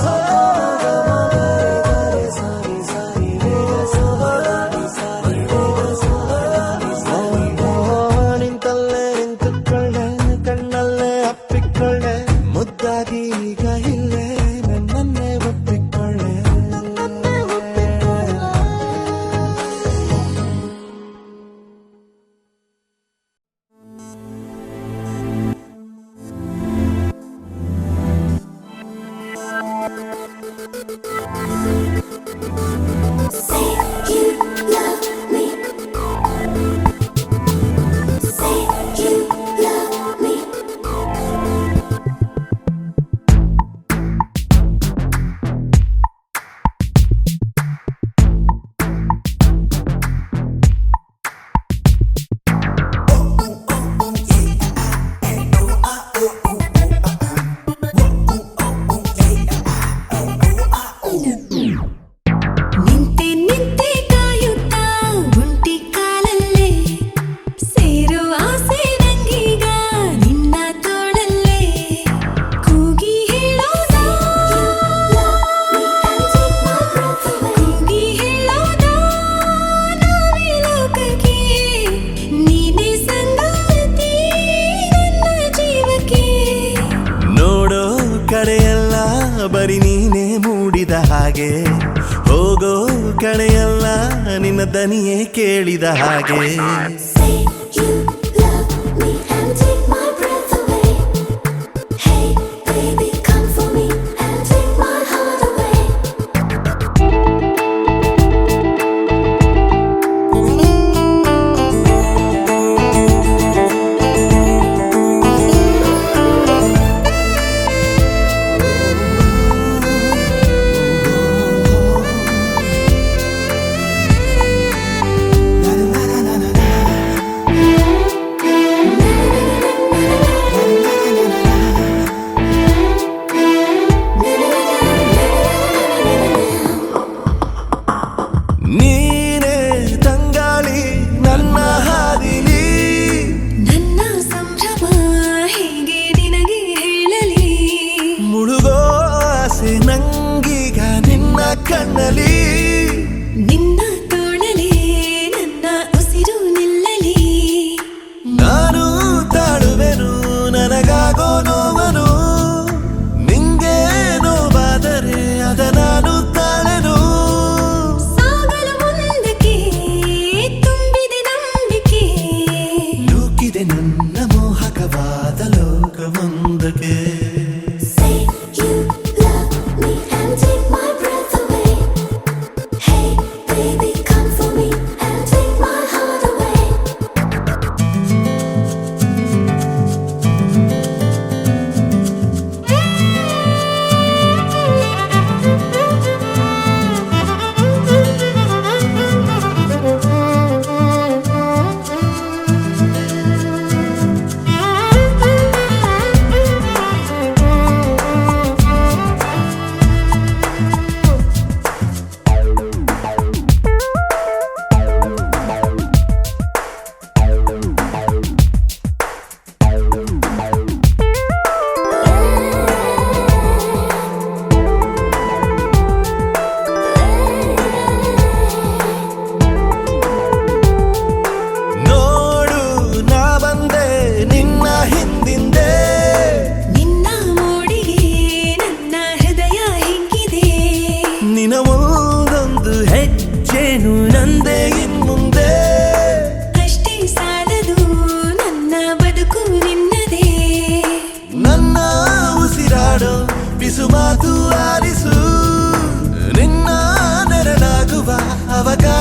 ಸಪ ಮಗ ಮಗರೆ ಗರೆ ಸಾನಿ ಸಾನಿ ರೇ ಗ ಸಾನಿ ಸಾನಿ ರೇ ಗ ಸಾನಿ ಸಾನಿ ನಿಂತಲ್ಲೇ ನಿಂತುಕೊಳ್ಳೆ ಕಣ್ಣಲ್ಲೇ ಅಪ್ಪಿಕೊಳ್ಳೆ ಮುದ್ದಾಗಿ ಈಗ ಇಲ್ಲೇ ನನ್ನನ್ನೇ ಒಪ್ಪಿಕೊಳ್ಳೆ ನಿಂತೆ ನಿಂತೆ ಕಾಯುತ್ತಾ ಒಂಟಿ ಕಾಲಲ್ಲೇ ಸೇರೋ ಆಸೆ ನಂಗೀಗ ನಿನ್ನ ತೋಳಲ್ಲೇ ಕೂಗಿ ಹೇಳೋದ ಕೂಗಿ ಹೇಳೋದ ನಾವೇ ಲೋಕಕ್ಕೆ ನೀನೇ ಸಂಗಾತಿ ನನ್ನ ಜೀವಕ್ಕೆ ನೋಡೋ ಕಡೆಯೆಲ್ಲ ಬರೀ ನೀನೇ ಮೂಡಿದ ಹಾಗೆ ಹೋಗೋ ಕಡೆಯಲ್ಲ ನಿನ್ನ ದನಿಯೇ ಕೇಳಿದ ಹಾಗೆ Say you love me and take my breath away. Hey baby, come for me and take my heart away. ನೀನೇ ತಂಗಾಳಿ ನನ್ನ ಹಾದಿಲಿ ನನ್ನ ಸಂಭ್ರಮ ಹೇಗೆ ನಿನಗೆ ಹೇಳಲಿ ಮುಳುಗೋ ಆಸೆ ನಂಗೀಗ ನಿನ್ನ ಕಣ್ಣಲಿ ನಿನ್ನ ತೋಳಲೇ ನನ್ನ ಉಸಿರು ನಿಲ್ಲಲಿ ನಾನು ತಾಳುವೆನು ನನಗಾಗೋ ನೋವನು ನಿಂಗೆ ನೋವಾದರೆ ಅದ ನಾನು ತಾಳೆನು ಸಾಗಲು ಮುಂದಕ್ಕೆ ತುಂಬಿದೆ ನಂಬಿಕೆ ನೂಕಿದೆ ನನ್ನ ಮೋಹಕವಾದ ಲೋಕವೊಂದಕ್ಕೆ Say you love me and take my breath away. Hey baby, come for me and take my heart away.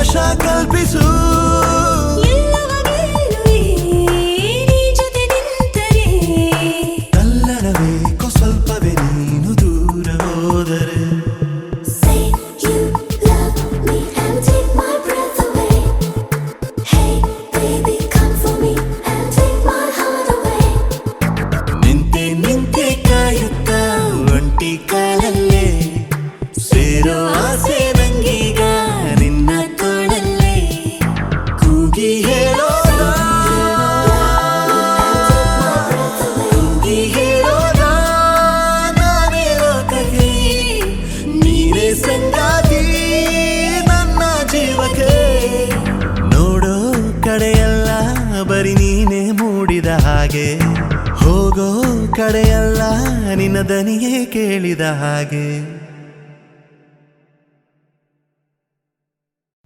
ಅವಕಾಶ ಕಲ್ಪಿಸು. ಎಲ್ಲವ ಗೆಲ್ಲುವೆ ನೀ ಜೊತೆ ನಿಂತರೆ. ತಲ್ಲಣಬೇಕು ಸ್ವಲ್ಪವೇ ನೀನು ದೂರ ಹೋದರೆ. Say you love me and take my breath away. Hey baby come for me and take my heart away. ನಿಂತೆ ನಿಂತೆ ಕಾಯುತ್ತ ಒಂಟಿ ಕಾಲಲ್ಲೇ ಸೇರೋ ಆಸೆ ನಂಗೀಗ ನಿನ್ನ ತೋಳಲ್ಲೇ ಕೂಗಿ ಹೇಳೋಣ, ಕೂಗಿ ಹೇಳೋಣ ನಾನೇ ಲೋಕಕ್ಕೆ ನೀನೇ ಸಂಗಾತಿ ನನ್ನ ಜೀವಕ್ಕೆ. ನೋಡೋ ಕಡೆಯಲ್ಲ ಬರೀ ನೀನೇ ಮೂಡಿದ ಹಾಗೆ, ಹೋಗೋ ಕಡೆಯಲ್ಲ ನಿನ್ನ ದನಿಯೇ ಕೇಳಿದ ಹಾಗೆ.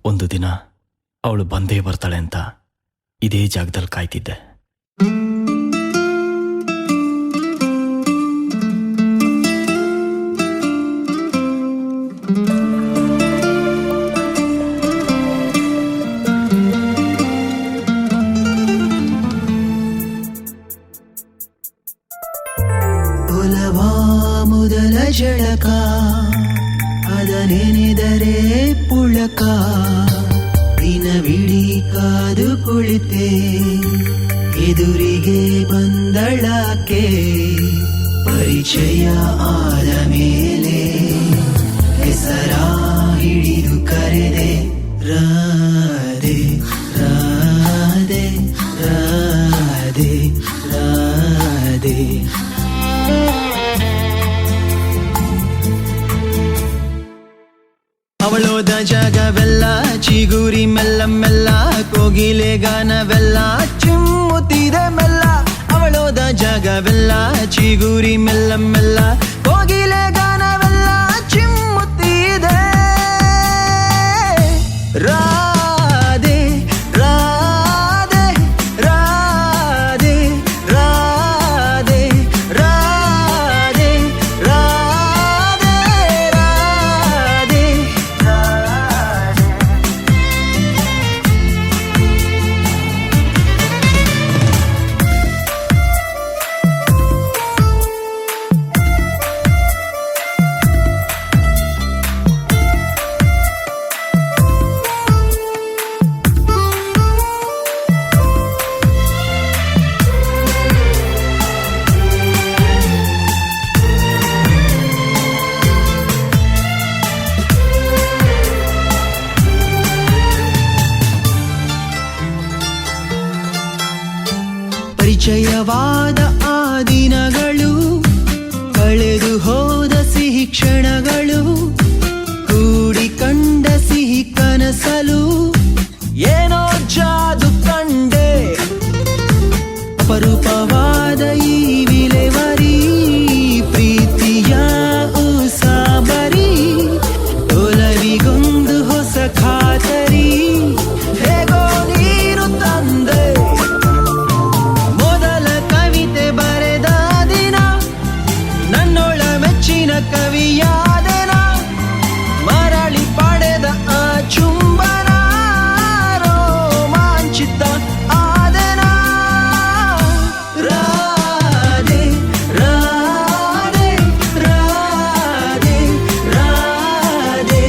ಒಂದು ದಿನ ಅವಳು ಬಂದೇ ಬರ್ತಾಳೆ ಅಂತ ಇದೇ ಜಾಗದಲ್ಲಿ ಕಾಯ್ತಿದ್ದೆ. ಒಲವ ಮೊದಲ ಜಳಕ ಅದ ನೆನೆದರೆ ಪುಳಕ, ದಿನವಿಡೀ ಕಾದು ಕುಳಿತೆ ಎದುರಿಗೆ ಬಂದಳಾಕೆ. ಪರಿಚಯ ಆದ ಮೇಲೆ ಹೆಸರ ಹಿಡಿದು ಕರೆದೆ ರಾಧೆ ರಾಧೆ ರಾಧೆ ರಾಧೆ. ಅವಳೋದ ಜಾಗವೆಲ್ಲ ಚಿಗುರಿ ಮೆಲ್ಲ ಮೆಲ್ಲ, ಕೋಗಿಲೆ ಗಾನವೆಲ್ಲ ಚಿಮ್ಮುತ್ತಿದೆ ಮೆಲ್ಲ. ಅವಳೋದ ಜಾಗವೆಲ್ಲ ಚಿಗುರಿ ಮೆಲ್ಲ ಮೆಲ್ಲ, ಕೋಗಿಲೆ ಗಾನವೆಲ್ಲ ಚಿಮ್ಮುತ್ತಿದೆ. ರಾಧೆ ರಾಧೆ ರಾಧೆ ರಾಧೆ ರಾಧೆ ರಾಧೆ ರಾಧೆ ರಾಧೆ. ಪರಿಚಯವಾದ ಆ ದಿನಗಳು, ಕಳೆದು ಹೋದ ಸಿಹಿ ಕ್ಷಣಗಳು, ಕೂಡಿ ಕಂಡ ಸಿಹಿ ಕನಸಲು ಏನೋ ಜಾದು ಕಂಡೆ. ಅಪರೂಪವಾದ ಈ ವಿಲೇವರಿ ಪ್ರೀತಿಯ ಉಸಾಬರಿ, ಒಲವಿಗೊಂದು ಹೊಸ ಖಾತರಿ ಹೇಗೋ ನೀರು ತಂದೆ. ಮೊದಲ ಕವಿತೆ ಬರೆದ ದಿನ ನನ್ನೊಳ ಮೆಚ್ಚಿನ ಕವಿಯಾದೆನ, ಮರಳಿ ಪಡೆದ ಆ ಚುಂಬನ ರೋಮಾಂಚಿತ ಆದೆನ. ರಾಧೆ ರಾಧೆ ರಾಧೆ ರಾಧೆ.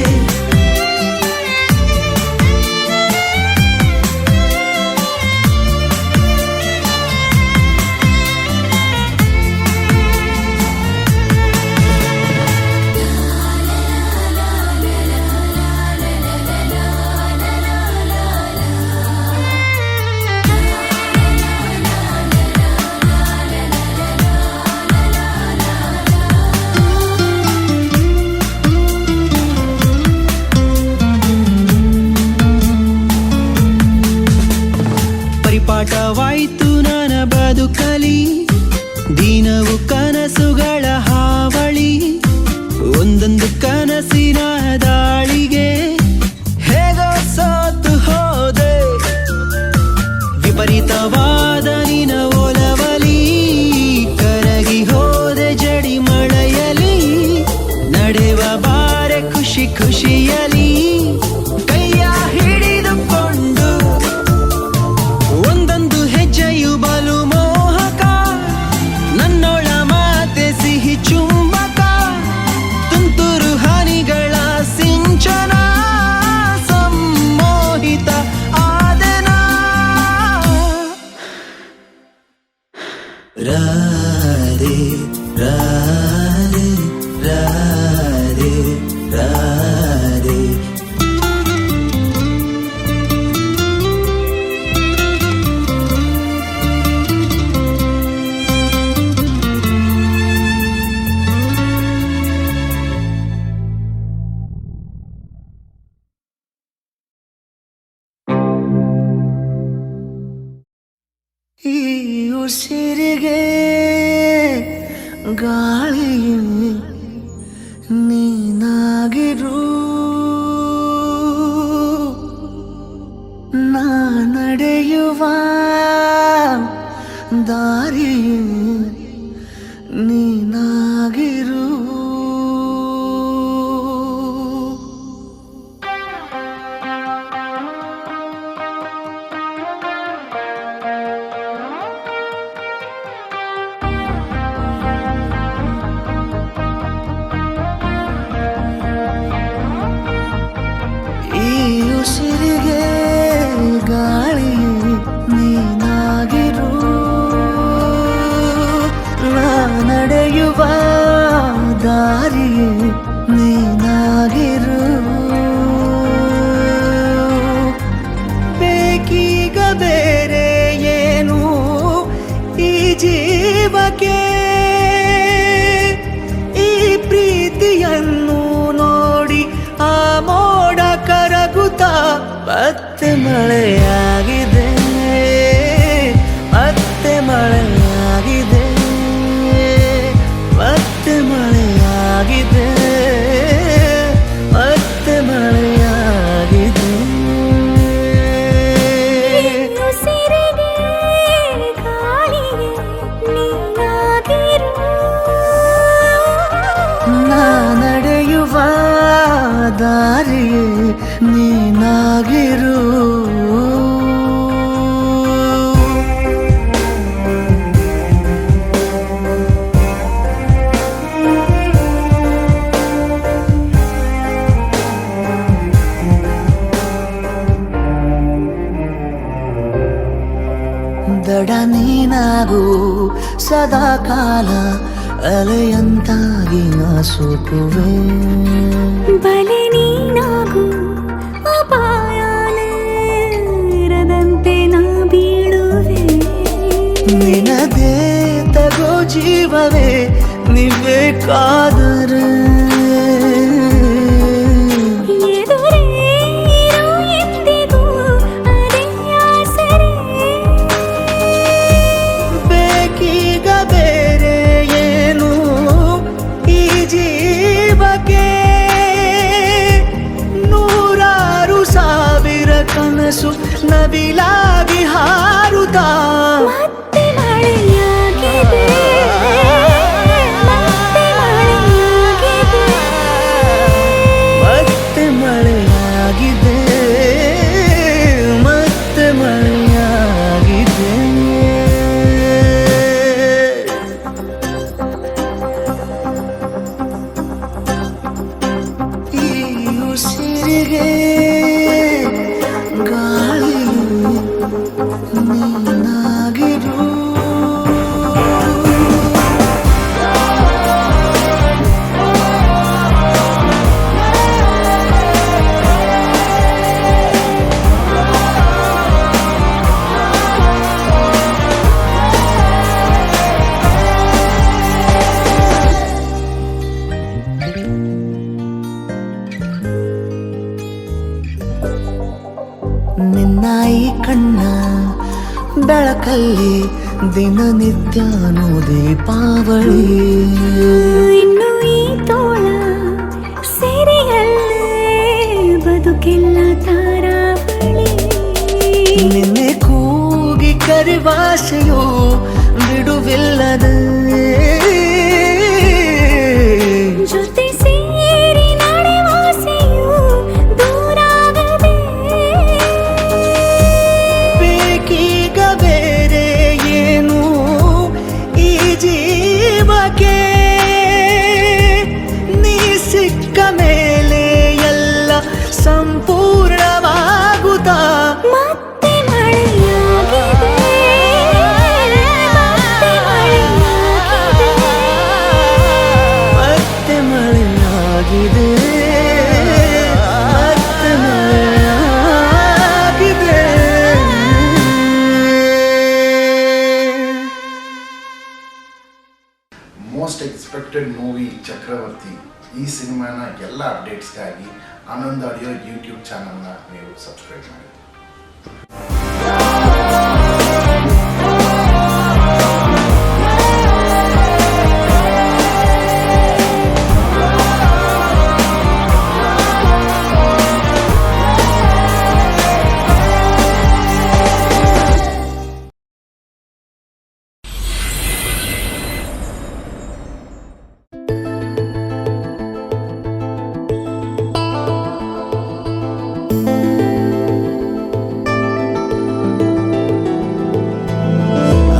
ಪರಿಪಾಠವಾಯ್ತು ನನ್ನ ಬದುಕಲಿ, ದಿನವು ಕನಸುಗಳ ಹಾವಳಿ. ಒಂದೊಂದು ಕನಸಿನ ದಾಳಿಗೆ ಹೇಗೋ ಸೋತು ಹೋದೆ. ವಿಪರೀತವಾದ ನಿನ ಒಲವಲಿ ಕರಗಿ ಹೋದೆ ಜಡಿ ಮಳೆಯಲಿ. ನಡೆವ ಬಾರೆ ಖುಷಿ ಖುಷಿಯಲಿ ಕೈಯ ಹಿಡಿ ರಾಧೆ ರಾಧೆ ರಾಧೆ ರಾಧೆ ಈ ಉಸಿರಿಗೆ ಗಾಳಿ ನೀನಾಗಿರು ನಾ ನಡೆಯುವ ದಾರಿ ನೀನಾಗಿರು ಉಸಿರಿಗೆ ಗಾಳಿ ನೀನಾಗಿರು ನಾ ನಡೆಯುವ ದಾರಿ ನೀನಾಗಿರು ಬೇಕೀಗ ಬೇರೆ ಏನು ಈ ಜೀವಕ್ಕೆ ಈ ಪ್ರೀತಿಯನ್ನು ನೋಡಿ ಆ ಮೋಡ ಕರಗುತ್ತಾ ಮತ್ತೆ ಮಳೆಯಾಗಿದೆ ಮತ್ತೆ ಮಳೆಯಾಗಿದೆ ಮತ್ತೆ ಮಳೆಯಾಗಿದೆ ಮತ್ತೆ ಮಳೆಯಾಗಿದೆ ಉಸಿರಿಗೆ ಗಾಳಿಗೆ ನೀನಾಗಿರು ನಾ ನಡೆಯುವ ದಾರಿಯೇ ನೀನಾಗಿರು ದಡ ನೀನಾಗು ಸದಾ ಕಾಲ ಅಲೆಯಂತಾಗಿ ನಾ ಸೋಕುವೆ ಬಲೆ ನೀನಾಗು ಅಪಾಯದಂತೆ ನಾ ಬೀಳುವೆ ನಿನದೇ ತಗೋ ಜೀವವೇ ನೀಬೇಕಾದರೆ ಎದುರೇ ಇರು ಎಂದಿಗೂ ಅದೇ ಆಸರೆ ಬೇಕೀಗ ಬೇರೆ ಏನು ಈ ಜೀವಕ್ಕೆ ನೂರಾರು ಸಾವಿರ ಕನಸು ನವಿಲಾಗಿ ಹಾರುತ್ತಾ ಮತ್ತೆ ಮಳೆಯಾಗಿದೆ ಮತ್ತೆ ಮಳೆಯಾಗಿದೆ ಮತ್ತೆ ಮಳೆಯಾಗಿದೆ ಮತ್ತೆ ಮಳೆಯಾಗಿದೆ ಈ ಉಸಿರಿಗೆ ಗಾಳಿ ನೀನಾಗಿರು ನಿನ್ನ ಈ ಕಣ್ಣ ಬೆಳಕಲ್ಲಿ ದಿನನಿತ್ಯನೂ ದೀಪಾವಳಿ ಇನ್ನು ಈ ತೋಳ ಸೆರೆಯಲ್ಲೇ ಬದುಕೆಲ್ಲ ತಾರಾವಳಿ ನಿನ್ನೆ ಕೂಗಿ ಕರಿವಾಸೆಯು ಬಿಡುವಿಲ್ಲದೆ ಜೊತೆ ಸೇರಿ ನಡೆವಾಸೆಯು ದೂರಾಗದೆ ಬೇಕೀಗ ಬೇರೆ ಏನು ಈ ಜೀವಕ್ಕೆ ನೀ ಸಿಕ್ಕ ಮೇಲೆ ಎಲ್ಲ ಸಂಪೂರ್ಣವಾಗುತ್ತಾ ಮತ್ತೆ ಮಳೆಯಾಗಿದೆ ಮತ್ತೆ ಮಳೆಯಾಗಿದೆ ಮೋಸ್ಟ್ ಎಕ್ಸ್ಪೆಕ್ಟೆಡ್ ಮೂವಿ ಚಕ್ರವರ್ತಿ ಈ ಸಿನಿಮಾನ ಎಲ್ಲ ಅಪ್ಡೇಟ್ಸ್ಗಾಗಿ ಆನಂದ್ ಆಡಿಯೋ ಯೂಟ್ಯೂಬ್ ಚಾನಲ್ನ ನೀವು ಸಬ್ಸ್ಕ್ರೈಬ್ ಮಾಡಿ.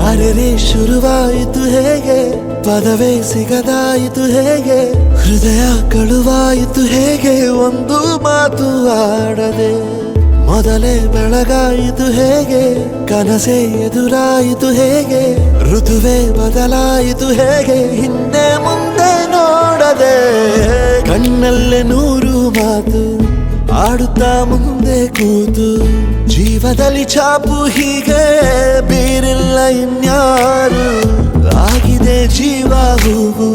ಅರೆರೆ ಶುರುವಾಯಿತು ಹೇಗೆ, ಪದವೇ ಸಿಗದಾಯಿತು ಹೇಗೆ, ಹೃದಯ ಕಳುವಾಯಿತು ಹೇಗೆ, ಒಂದು ಮಾತು ಆಡದೆ. ಮೊದಲೇ ಬೆಳಗಾಯಿತು ಹೇಗೆ, ಕನಸೇ ಎದುರಾಯಿತು ಹೇಗೆ, ಋತುವೇ ಬದಲಾಯಿತು ಹೇಗೆ, ಹಿಂದೆ ಮುಂದೆ ನೋಡದೆ. ಕಣ್ಣಲ್ಲೇ 100 ಮಾತು ಆಡುತ್ತಾ ಮುಂದೆ ಕೂತು, ಜೀವದಲ್ಲಿ ಛಾಪು ಹೀಗೆ ಬೀರಿಲ್ಲ ಇನ್ಯಾರು. ಆಗಿದೆ ಜೀವ ಹೂವು,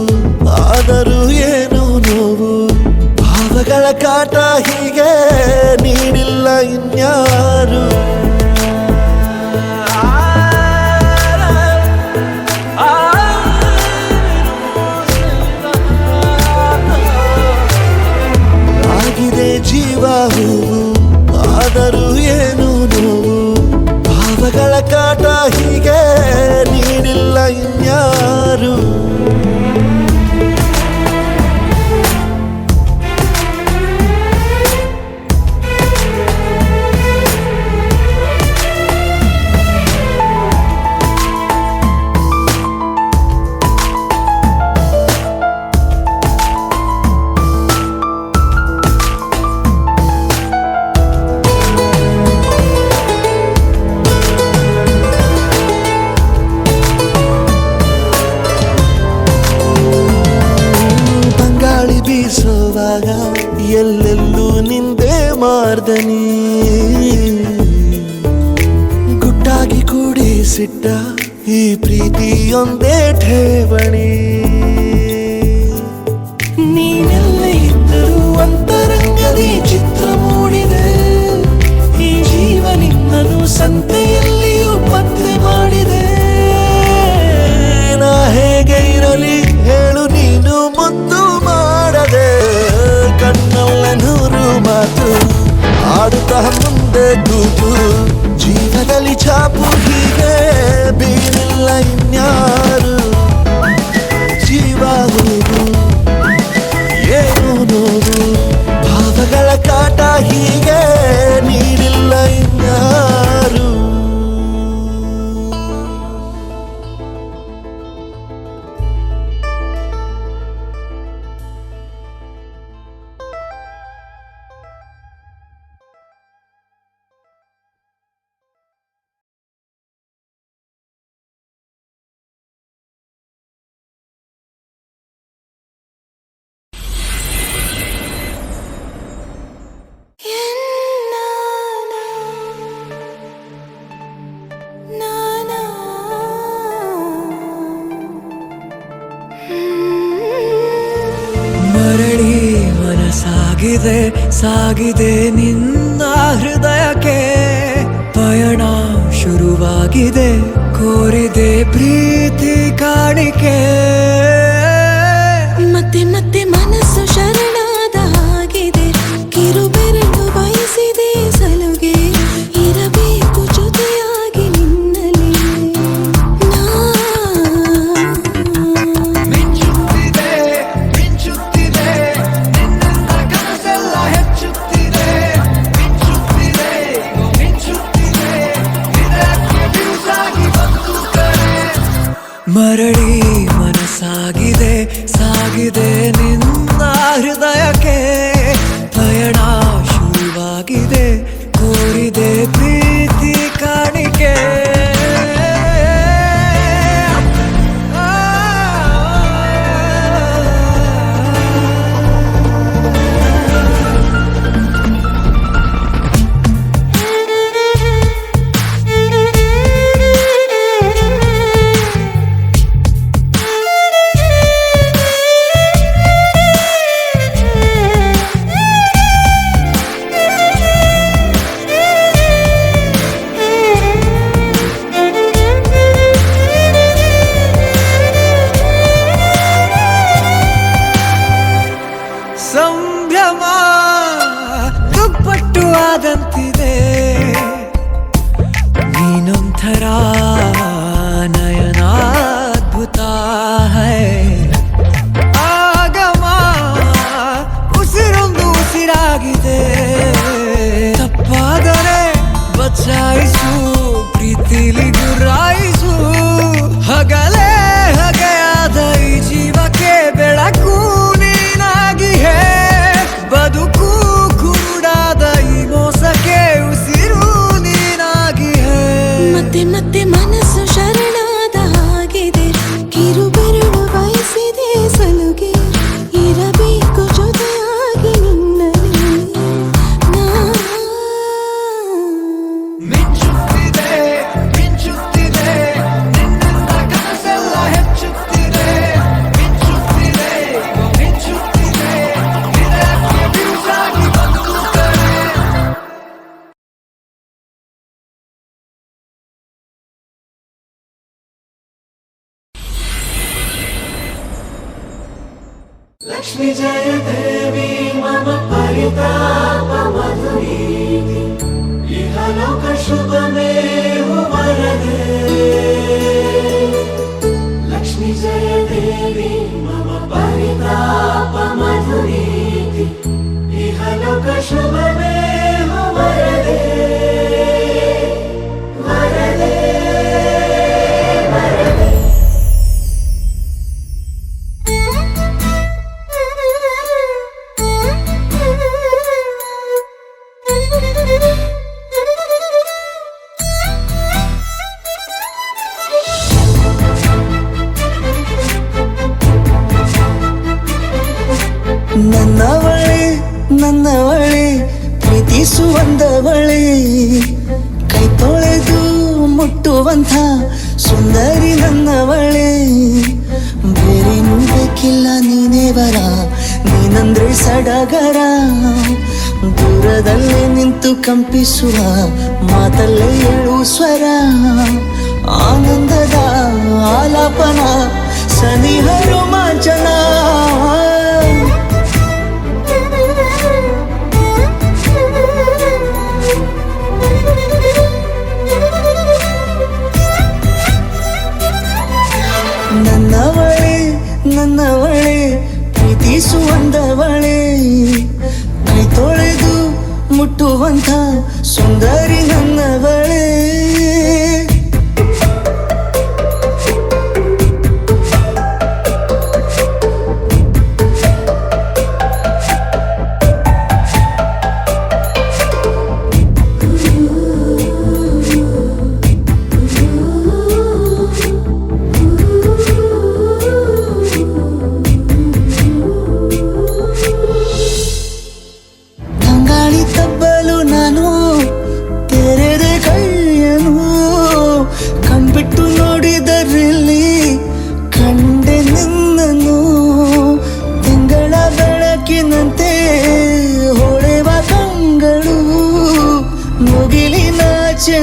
ಆದರೂ ಏನು ನೋವು, ಭಾವಗಳ ಕಾಟ ಹೀಗೆ ನೀಡಿಲ್ಲ ಇನ್ಯಾರು. ಆಗಿದೆ ಜೀವ ಹೂವು, ಆದರೂ ಏನು ನೋವು, ಭಾವಗಳ ಕಾಟ ಹೀಗೆ ನೀಡಿಲ್ಲ ಇನ್ಯಾರು. ಬೀಸೋವಾಗ ಎಲ್ಲೆಲ್ಲೂ ನಿಂದೆ ಮಾರ್ದನಿ, ಗುಟ್ಟಾಗಿ ಕೂಡಿಸಿಟ್ಟ ಈ ಪ್ರೀತಿಯೊಂದೇ ಠೇವಣಿ. ನೀನೆಲ್ಲ ಇದ್ದರೂ ಅಂತರಂಗದಿ ಚಿತ್ರ ಮೂಡಿದೆ, ಈ ಜೀವ ನಿನ್ನನು ಸಂತೆಯಲ್ಲಿಯೂ ಪತ್ತೆ ಮಾಡಿದೆ. ನಾ ಹೇಗೆ ಇರಲಿ ಹೇಳು ನೀನು ಮುದ್ದು ಮಾಡದೆ. ಕಣ್ಣಲ್ಲ 100 ಮಾತು ಆಡುತ್ತಾ ಮುಂದೆ ಕೂತು, ಜೀವದಲ್ಲಿ ಛಾಪು ಹೀಗೆ ಬೀರಿಲ್ಲ ಇನ್ಯಾರು. ಜೀವ ಹೂವು, ಏನು ನೋವು, ಭಾವಗಳ ಕಾಟ ಹೀಗೆ ನೀಡಿಲ್ಲ ಇನ್ಯಾರು. ಮರಳಿ ಮನಸಾಗಿದೆ ಸಾಗಿದೆ ನಿನ್ನ ಹೃದಯಕ್ಕೆ, ಪಯಣ ಶುರುವಾಗಿದೆ ಕೋರಿದೆ ಪ್ರೀತಿ ಕಾಣಿಕೆ. ಮತ್ತೆ ಮತ್ತೆ ಮನಸ್ಸು ಶರಣಾದ ಹಾಗಿದೆ, ಕಿರುಬೆರಳು ಬಯಸಿದೆ ಸಲುಗೆ, ಇರಬೇಕು ಜೊತೆಯಾಗಿ ನಿನ್ನಲ್ಲಿ ನಾ. ಮಿಂಚುತ್ತಿದೆ ಮಿಂಚುತ್ತಿದೆ ನಿನ್ನ ಕನಸೆಲ್ಲ ಹೆಚ್ಚುತ್ತಿದೆ, ಮಿಂಚುತ್ತಿದೆ ಮಿಂಚುತ್ತಿದೆ ಇದಕ್ಕೆ ಬಿರುಸಾಗಿ ಬಂತು ಕರೆ. ಮರಳಿ ಮನಸ್ಸಾಗಿದೆ ಸಾಗಿದೆ ನಿನ್ನ ಹೃದಯಕ್ಕೆ, ಪಯಣ ಶುರುವಾಗಿದೆ ಕೋರಿದೆ ಪ್ರೀತಿ ಕಾಣಿಕೆ. लक्ष्मी जय देवी मम परितापमधुनीति इहलोक शुभमेव वरदे लक्ष्मी जय देवी मम परितापमधुनीति इहलोक शुभमेव वरदे वरदे वरदे ನನ್ನವಳೆ ಪ್ರೀತಿಸುವಂದವಳೆ ಕೈ ತೊಳೆದು ಮುಟ್ಟುವಂಥ ಸುಂದರಿ ನನ್ನವಳೆ ಬೇರೇನೂ ಬೇಕಿಲ್ಲ ನೀನೇ ವರ ನೀನಂದ್ರೆ ಸಡಗರ ದೂರದಲ್ಲೇ ನಿಂತು ಕಂಪಿಸುವ ಮಾತಲ್ಲೇ ಏಳು ಸ್ವರ ಆನಂದದ ಆಲಾಪನ ಸನಿಹ ರೋಮಾಂಚನ ನನ್ನವಳೆ ಪ್ರೀತಿಸುವಂದವಳೆ ಕೈ ತೊಳೆದು ಮುಟ್ಟುವಂಥ ಸುಂದರಿ ನನ್ನವಳೆ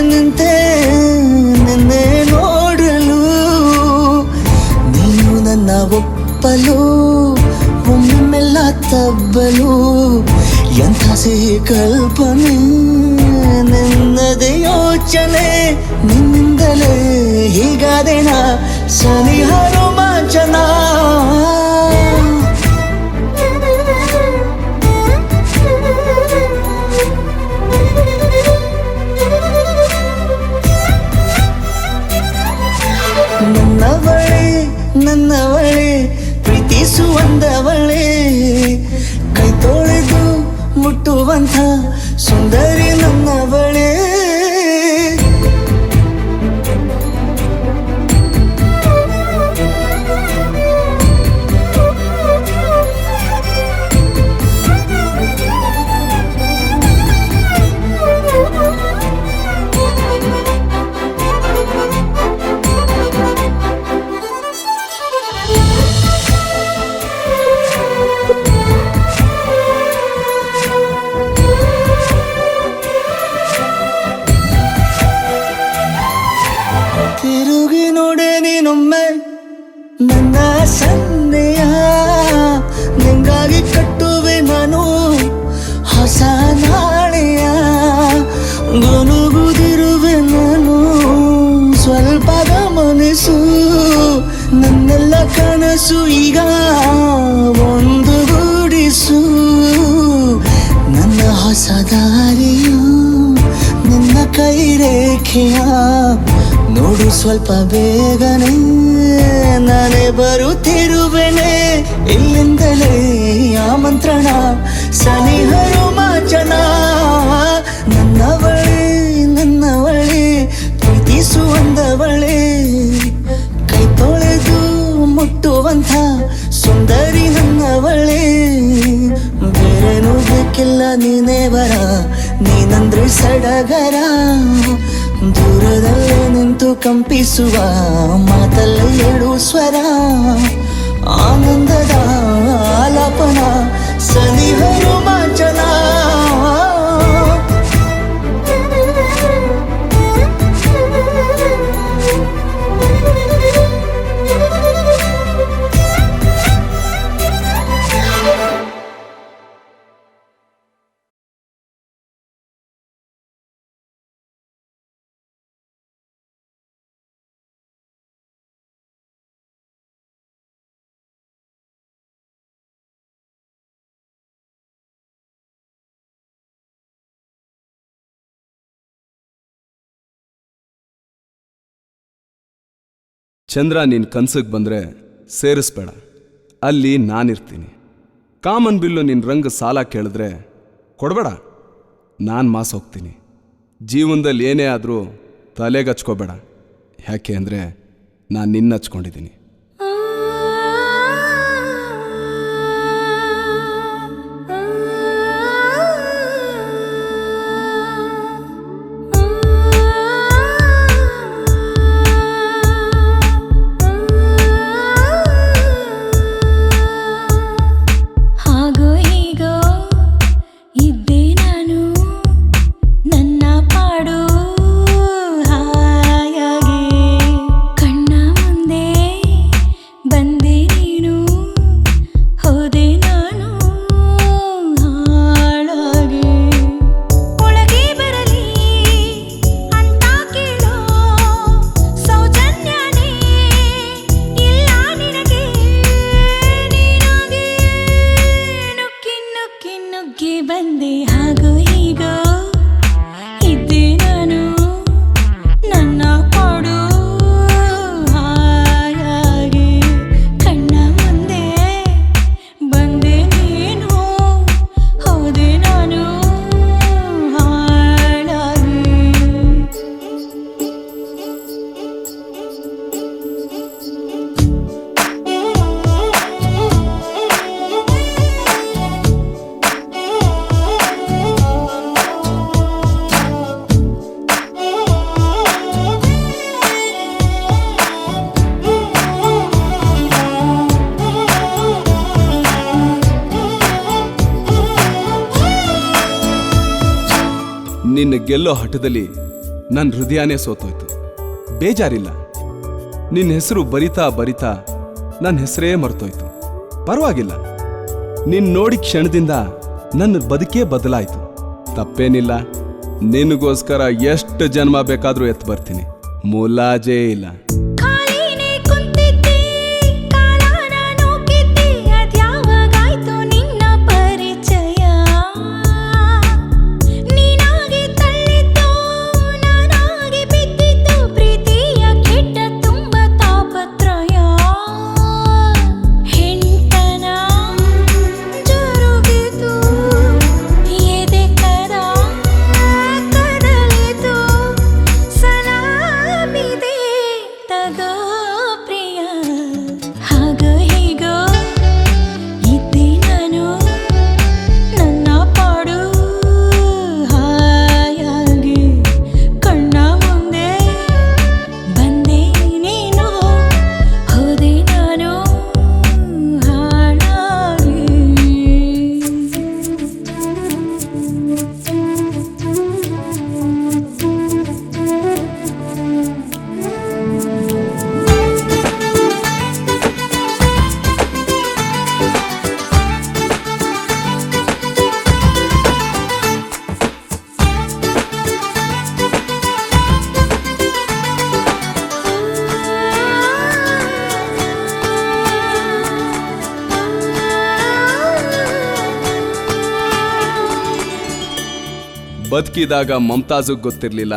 ನಿಂತೆ ನಿನ್ನೆ ನೋಡಲು ನೀನು ನನ್ನ ಒಪ್ಪಲು ಒಮ್ಮೆಲ್ಲ ತಬ್ಬಲು ಎಂಥ ಸಿಹಿ ಕಲ್ಪನೆ ನಿನ್ನದೇ ಯೋಚನೆ ನಿನ್ನಿಂದಲೇ ಹೀಗಾದೆನ ಸನಿಹ ರೋಮಾಂಚನ ನನ್ನವಳೆ ಪ್ರೀತಿಸುವಂದವಳೆ ಕೈ ತೊಳೆದು ಮುಟ್ಟುವಂಥ ಸುಂದರಿ ನನ್ನವಳೆ ತಿರುಗಿ ನೋಡೆ ನೀನೊಮ್ಮೆ ನನ್ನ ಸನ್ನೆಯ ನಿಂಗಾಗಿ ಕಟ್ಟುವೆ ನಾನು ಹೊಸ ನಾಳೆಯ ಗುನುಗುದಿರುವೆ ನಾನು ಸ್ವಲ್ಪ ಗಮನಿಸು ನನ್ನೆಲ್ಲ ಕನಸು ಈಗ ಒಂದು ಗೂಡಿಸು ನನ್ನ ಹೊಸ ದಾರಿಯು ನಿನ್ನ ಕೈ ರೇಖೆಯ ನೋಡು ಸ್ವಲ್ಪ ಬೇಗನೆ ನಾನೇ ಬರುತ್ತಿರುವೆನೆ ಇಲ್ಲಿಂದಲೇ ಆಮಂತ್ರಣ ಸನಿಹ ರೋಮಾಂಚನ ನನ್ನವಳೆ ಪ್ರೀತಿಸುವಂದವಳೆ ಕೈ ತೊಳೆದು ಮುಟ್ಟುವಂಥ ಸುಂದರಿ ನನ್ನವಳೆ ಬೇರೇನೂ ಬೇಕಿಲ್ಲ ನೀನೇ ವರ ನೀನಂದ್ರೆ ಸಡಗರ ದೂರದಲ್ಲೇ ನಿಂತು ಕಂಪಿಸುವ ಮಾತಲ್ಲೇ ಏಳು ಸ್ವರ ಆನಂದದ ಆಲಾಪನ ಸನಿಹ ರೋಮಾಂಚನ ಚಂದ್ರ ನಿನ್ನ ಕನ್ಸಿಗೆ ಬಂದರೆ ಸೇರಿಸ್ಬೇಡ, ಅಲ್ಲಿ ನಾನಿರ್ತೀನಿ. ಕಾಮನ್ ಬಿಲ್ಲು ನಿನ್ನ ರಂಗ ಸಾಲ ಕೇಳಿದ್ರೆ ಕೊಡಬೇಡ, ನಾನು ಮಾಸ್ ಹೋಗ್ತೀನಿ. ಜೀವನದಲ್ಲಿ ಏನೇ ಆದರೂ ತಲೆಗೆ ಹಚ್ಕೋಬೇಡ, ಯಾಕೆ ಅಂದರೆ ನಾನು ನಿನ್ನ ಹಚ್ಕೊಂಡಿದ್ದೀನಿ. ಹಾಗೋ ಹೀಗೋ ಇದ್ದೆ ನಾನು ನನ್ನ ಪಾಡು ಹಾಯಾಗಿ, ಕಣ್ಣ ಮುಂದೆ ಬಂದೆ ನೀನು, ಹೋದೆ ನಾನು ಹಾಳಾಗಿ. ಒಳಗೆ ಬರಲಿ ಅಂತ ಕೇಳೋ ಸೌಜನ್ಯನೇ ಇಲ್ಲ ನಿನಗೆ, ನೀನಾಗಿ ನುಗ್ಗಿ ನುಗ್ಗಿ ನುಗ್ಗಿ ಬಂದೆ. ಹಾಗೋ ಹೀಗೋ ಇದ್ದೆ ನಾನು ನನ್ನ ಪಾಡು ಹಾಯಾಗಿ, ಕಣ್ಣ ಮುಂದೆ ಬಂದೆ ನೀನು, ಹೋದೆ ನಾನು ಹಾಳಾಗಿ. ನಿನ್ನ ಗೆಲ್ಲೋ ಹಠದಲ್ಲಿ ನನ್ನ ಹೃದಯನೇ ಸೋತೋಯ್ತು. ಬೇಜಾರಿಲ್ಲ, ನಿನ್ನ ಹೆಸರು ಬರಿತಾ ಬರಿತಾ ನನ್ನ ಹೆಸರೇ ಮರ್ತೋಯ್ತು. ಪರವಾಗಿಲ್ಲ, ನಿನ್ನ ನೋಡಿ ಕ್ಷಣದಿಂದ ನನ್ನ ಬದುಕೇ ಬದಲಾಯಿತು. ತಪ್ಪೇನಿಲ್ಲ, ನಿನಗೋಸ್ಕರ ಎಷ್ಟು ಜನ್ಮ ಬೇಕಾದರೂ ಎತ್ತು ಬರ್ತೀನಿ, ಮುಲಾಜೇ ಇಲ್ಲ. ಖಾಲಿನೇ ಕುಂತಿದ್ದೆ, ಕಾಲನ ನೂಕಿದ್ದೆ, ಅದ್ಯಾವಾಗಾಯ್ತು ನಿನ್ನ ಪರಿಚಯ? ನೀನಾಗಿ ತಳ್ಳಿದ್ದು, ನಾನಾಗಿ ಬಿದ್ದಿದ್ದು, ಪ್ರೀತಿಯ ಕೆಟ್ಟ ತುಂಬ ತಾಪತ್ರಯ. ಹೆಂಡತನ ಜರುಗಿತು, ಎದೆ ಕರ ಕದಲಿತು, ಸಲಾಮಿದೆ ತಗೋ ಪ್ರಿಯ. ಹಾಗೋ ಹೀಗೋ ಇದ್ದೆ ನಾನು ನನ್ನ ಪಾಡು ಹಾಯಾಗಿ, ಕಣ್ಣ ಮುಂದೆ ಬಂದೆ ನೀನು, ಹೋದೆ ನಾನು ಹಾಳಾಗಿ. ಬದುಕಿದಾಗ ಮಮತಾಜುಗ್ ಗೊತ್ತಿರಲಿಲ್ಲ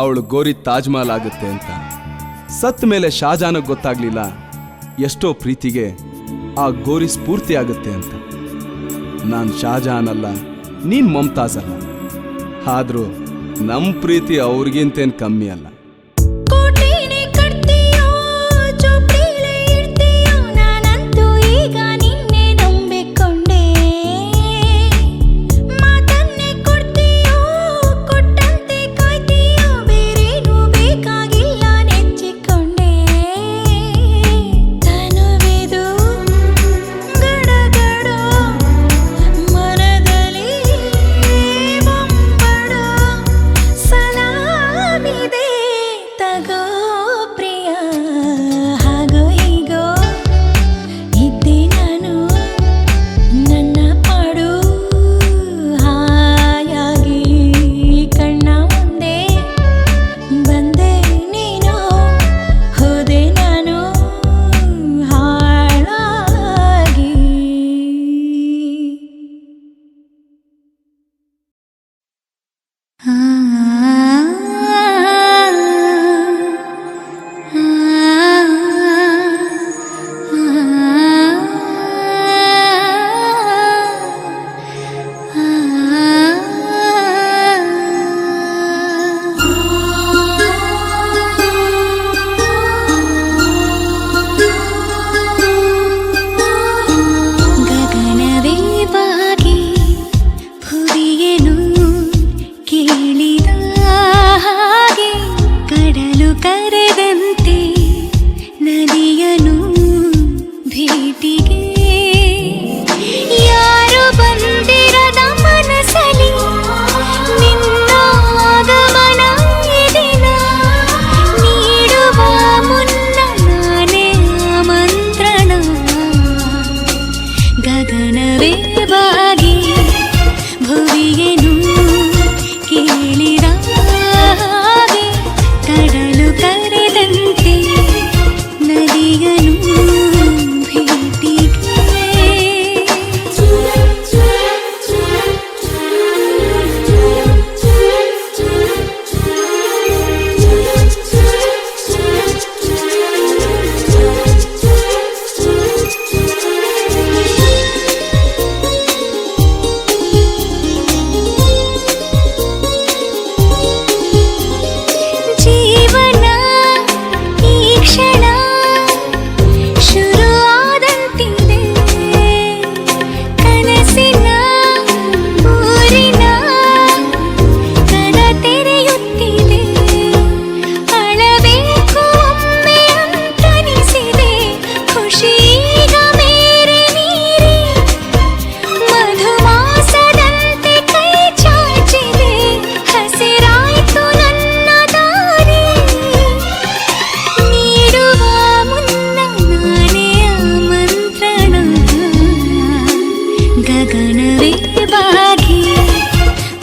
ಅವಳು ಗೋರಿ ತಾಜ್ ಮಹಲ್ ಆಗುತ್ತೆ ಅಂತ. ಸತ್ತ ಮೇಲೆ ಶಾಜಾನಿಗೆ ಗೊತ್ತಾಗ್ಲಿಲ್ಲ ಎಷ್ಟೋ ಪ್ರೀತಿಗೆ ಆ ಗೋರಿ ಸ್ಫೂರ್ತಿ ಆಗುತ್ತೆ ಅಂತ. ನಾನು ಶಾಜಾನ್ ಅಲ್ಲ, ನೀನ್ ಮಮತಾಜ್ ಅಲ್ಲ, ಆದ್ರೂ ನಮ್ಮ ಪ್ರೀತಿ ಅವ್ರಿಗಿಂತೇನು ಕಮ್ಮಿ ಅಲ್ಲ. ಕೋಟೆನೇ ಕಟ್ತೀಯೋ, ಚೋಪ್ಡಿಲೇ ಇಡ್ತೀಯೋ, ನಾನಂತೂ ಈಗ ನಿನ್ನೆ ನಂಬಿಕೊಂಡೆ. ಮಾತನ್ನೇ ಕೊಡ್ತೀಯೋ, ಕೊಟ್ಟಂತೆ ಕಾಯ್ತೀಯೋ, ಬೇರೇನೂ ಬೇಕಾಗಿಲ್ಲ ನೆಚ್ಚಿಕೊಂಡೆ. ತನುವಿದು ಗಡಗಡ, ಮನದಲ್ಲಿ ಬೊಂಬಡ, ಸಲಾಮಿದೆ ಬಾಗಿ ಭುವಿಯನು ಕೇಳಿದ ಹಾಗೆ ಕಡಲು ಕರೆದಂತೆ ನದಿಯನು ಭೇಟಿಗೆ ಜೀವನ ಈ ಕ್ಷಣ ಶುರುವಾದಂತಿದೆ ಕನಸಿನ ಊರಿನ ಕದ ತೆರೆಯುತ್ತಿದೆ ಅಳಬೇಕು ಒಮ್ಮೆ ಅಂತನಿಸಿದೆ ಖುಷೀಗ ಮೇರೆ ನೀರೆ ಮಧುಮಾಸದಂತೆ ಕೈ ಚಾಚಿದೆ ಹಸಿರಾಯ್ತು ನನ್ನ ದಾರಿ ನೀಡುವ ಮುನ್ನ ನಾನೇ ಆಮಂತ್ರಣ ಗಗನವೇ ಬಾಗಿ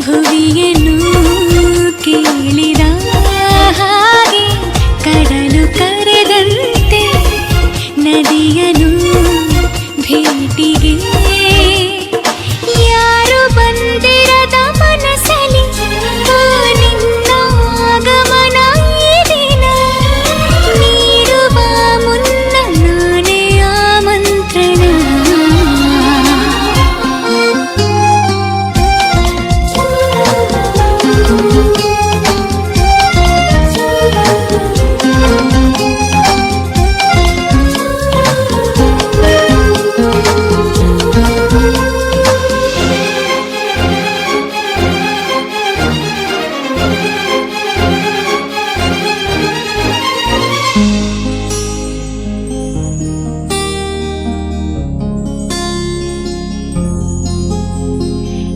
ಭುವಿಯನ್ನು ಕೇಳಿದ ಹಾಗೆ ಕಡಲು ಕರೆದಂತೆ ನದಿಯನು ಭೇಟಿಗೆ ಯಾರು ಬಂದಿರದ ಮನಸಲಿ ನಿನ್ನ ಆಗಮನ ಈ ದಿನ ನೀಡುವ ಮುನ್ನ ನಾನೇ ಆಮಂತ್ರಣ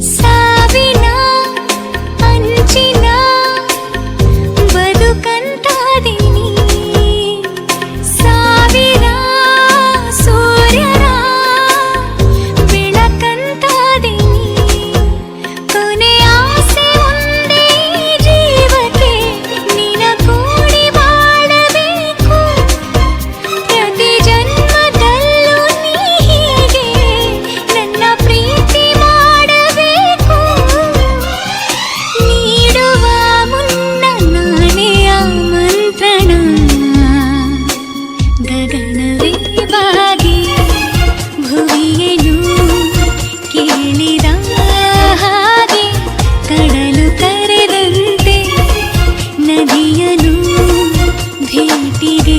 ಸಾವಿನ ಅಂಚಿನ ಬದುಕಂತಾದಿನಿ ಸಾವಿರ ಸೂರ್ಯರ ಬೆಳಕಂತಾದಿನಿ ಕೊನೆ ಆಸೆ ಒಂದೇ ಜೀವಕ್ಕೆ ನಿನ ಕೂಡಿ ಬಾಳಬೇಕು ಪ್ರತಿ ಜನ್ಮದಲ್ಲೂ ನೀ ಹೀಗೆ ನನ್ನ ಪ್ರೀತಿ ಮಾಡಬೇಕು ನೀಡುವ ಮುನ್ನ ನಾನೇ ಆಮಂತ್ರಣ ಗಗನವೇ ಬಾಗಿ ಭುವಿಯನು ಕೇಳಿದ ಹಾಗೆ ಕಡಲು ಕರೆದಂತೆ ನದಿಯನು ಭೇಟಿಗೆ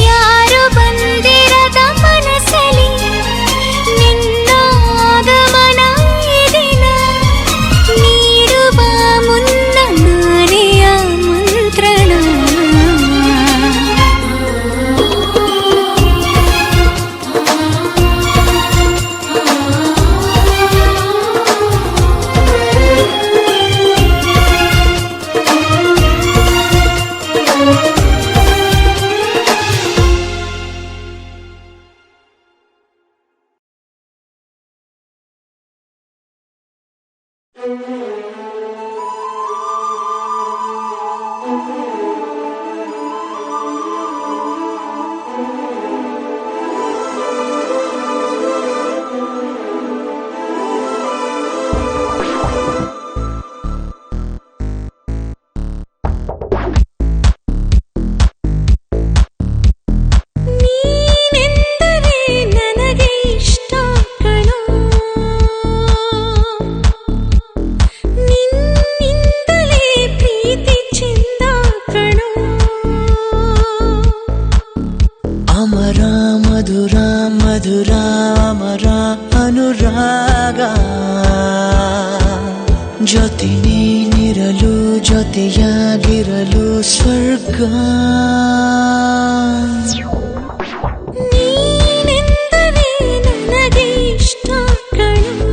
ಯಾರು ಬಂದಿರದ ಮನಸಲಿ ನಿನ್ನ ಆಗಮನ ಈ ದಿನ ನೀಡುವ ಮುನ್ನ ನಾನೇ ಆಮಂತ್ರಣ ನೀನೆಂದರೆ ನನಗೆ ಇಷ್ಟ ಕಣೋ ನಿನ್ನಿಂದಲೇ ಪ್ರೀತಿ ಚೆಂದ ಕಣೋ ಅಮರ ಮಧುರ ಮಧುರ ಅಮರ ಅನುರಾಗ ಜೊತೆ ನೀನಿರಲು ಜೊತೆಯಾಗಿರಲು ಸ್ವರ್ಗ ನೀನೆಂದರೆ ನನಗೆ ಇಷ್ಟ ಕಣೋ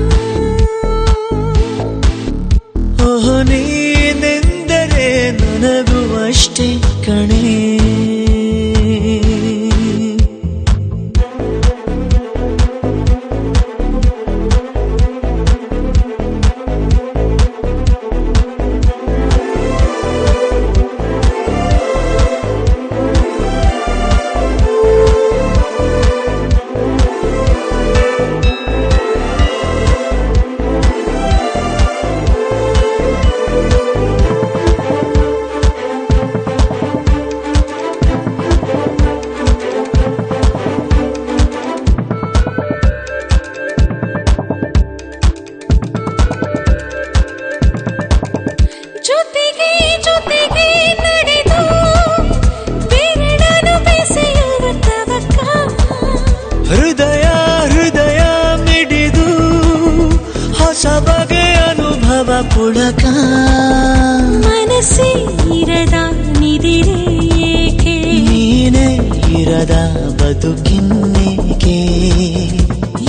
ಓಹೋ ನೀನೆಂದರೆ ನನಗೂ ಅಷ್ಟೇ ಕಣೆ ಹೃದಯ ಹೃದಯ ಮಿಡಿದು ಹೊಸ ಬಗೆ ಅನುಭವ ಪುಳಕ ಮನಸ್ಸೇ ಇರದ ನಿದಿರೆ ಏಕೆ ನೀನೇ ಇರದ ಬದುಕಿನ್ನೇಕೆ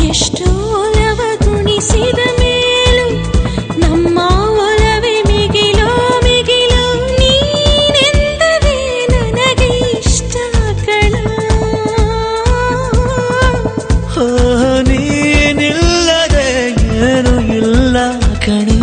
ಎಷ್ಟು ಒಲವ ಗುಣಿಸಿದ ಮೇಲೂ ನಮ್ಮ ಒಲವೇ ಮಿಗಿಲೋ ಮಿಗಿಲೋ ನೀನೆಂದರೆ ನನಗೆ ಇಷ್ಟ ಕಣ ಓ, ನೀನಿಲ್ಲದೆ ಏನು ಇಲ್ಲ ಕಣೆ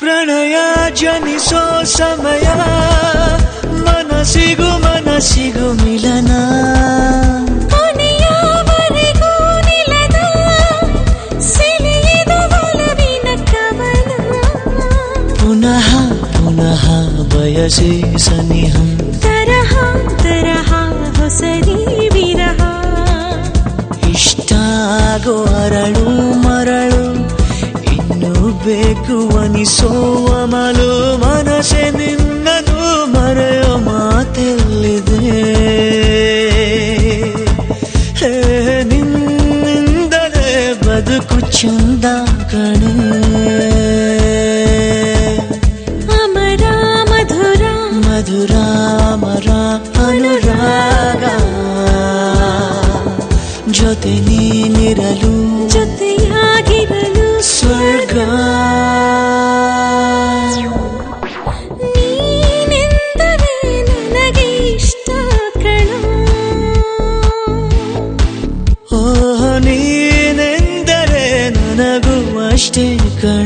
ಪ್ರಣಯ ಜನಿಸೋ ಸಮಯ ಮನಸ್ಸಿಗೂ ಮಿಲನ ಕೊನೆಯವರೆಗೂ ನಿಲ್ಲದ ಸೆಳೆಯದು ಒಲವಿನ ಕವನ ಪುನಃ ಪುನಃ ಬಯಸಿ ಸನಿಹ ತರಹ ತರಹ ಹೊಸರಿ ವಿರಹ ಇಷ್ಟಾಗೋ ಅರಳು ಮರಳು ಇನ್ನು ಬೇಕು ಅನಿಸೋ ಅಮಲು ಮನಸ್ಸೆ ನಿನ್ನನು ಮರೆಯೋ ಮಾತೆಲ್ಲಿದೆ ಹೇ, ನಿನ್ನಿಂದಲೇ ಬದುಕು ಚಂದ ಕಣೆ ಅಮರ ಮಧುರ ಮಧುರ ಮರ ಅನುರಾಗ ಜೊತೆ ನೀನಿರಲು ಜೊತೆಯಾಗಿರಲು ಸ್ವರ್ಗ ನೀನೆಂದರೆ ನನಗೆ ಇಷ್ಟ ಕಣ ಓ ನೀನೆಂದರೆ ನನಗೂ ಅಷ್ಟೇ ಕಣ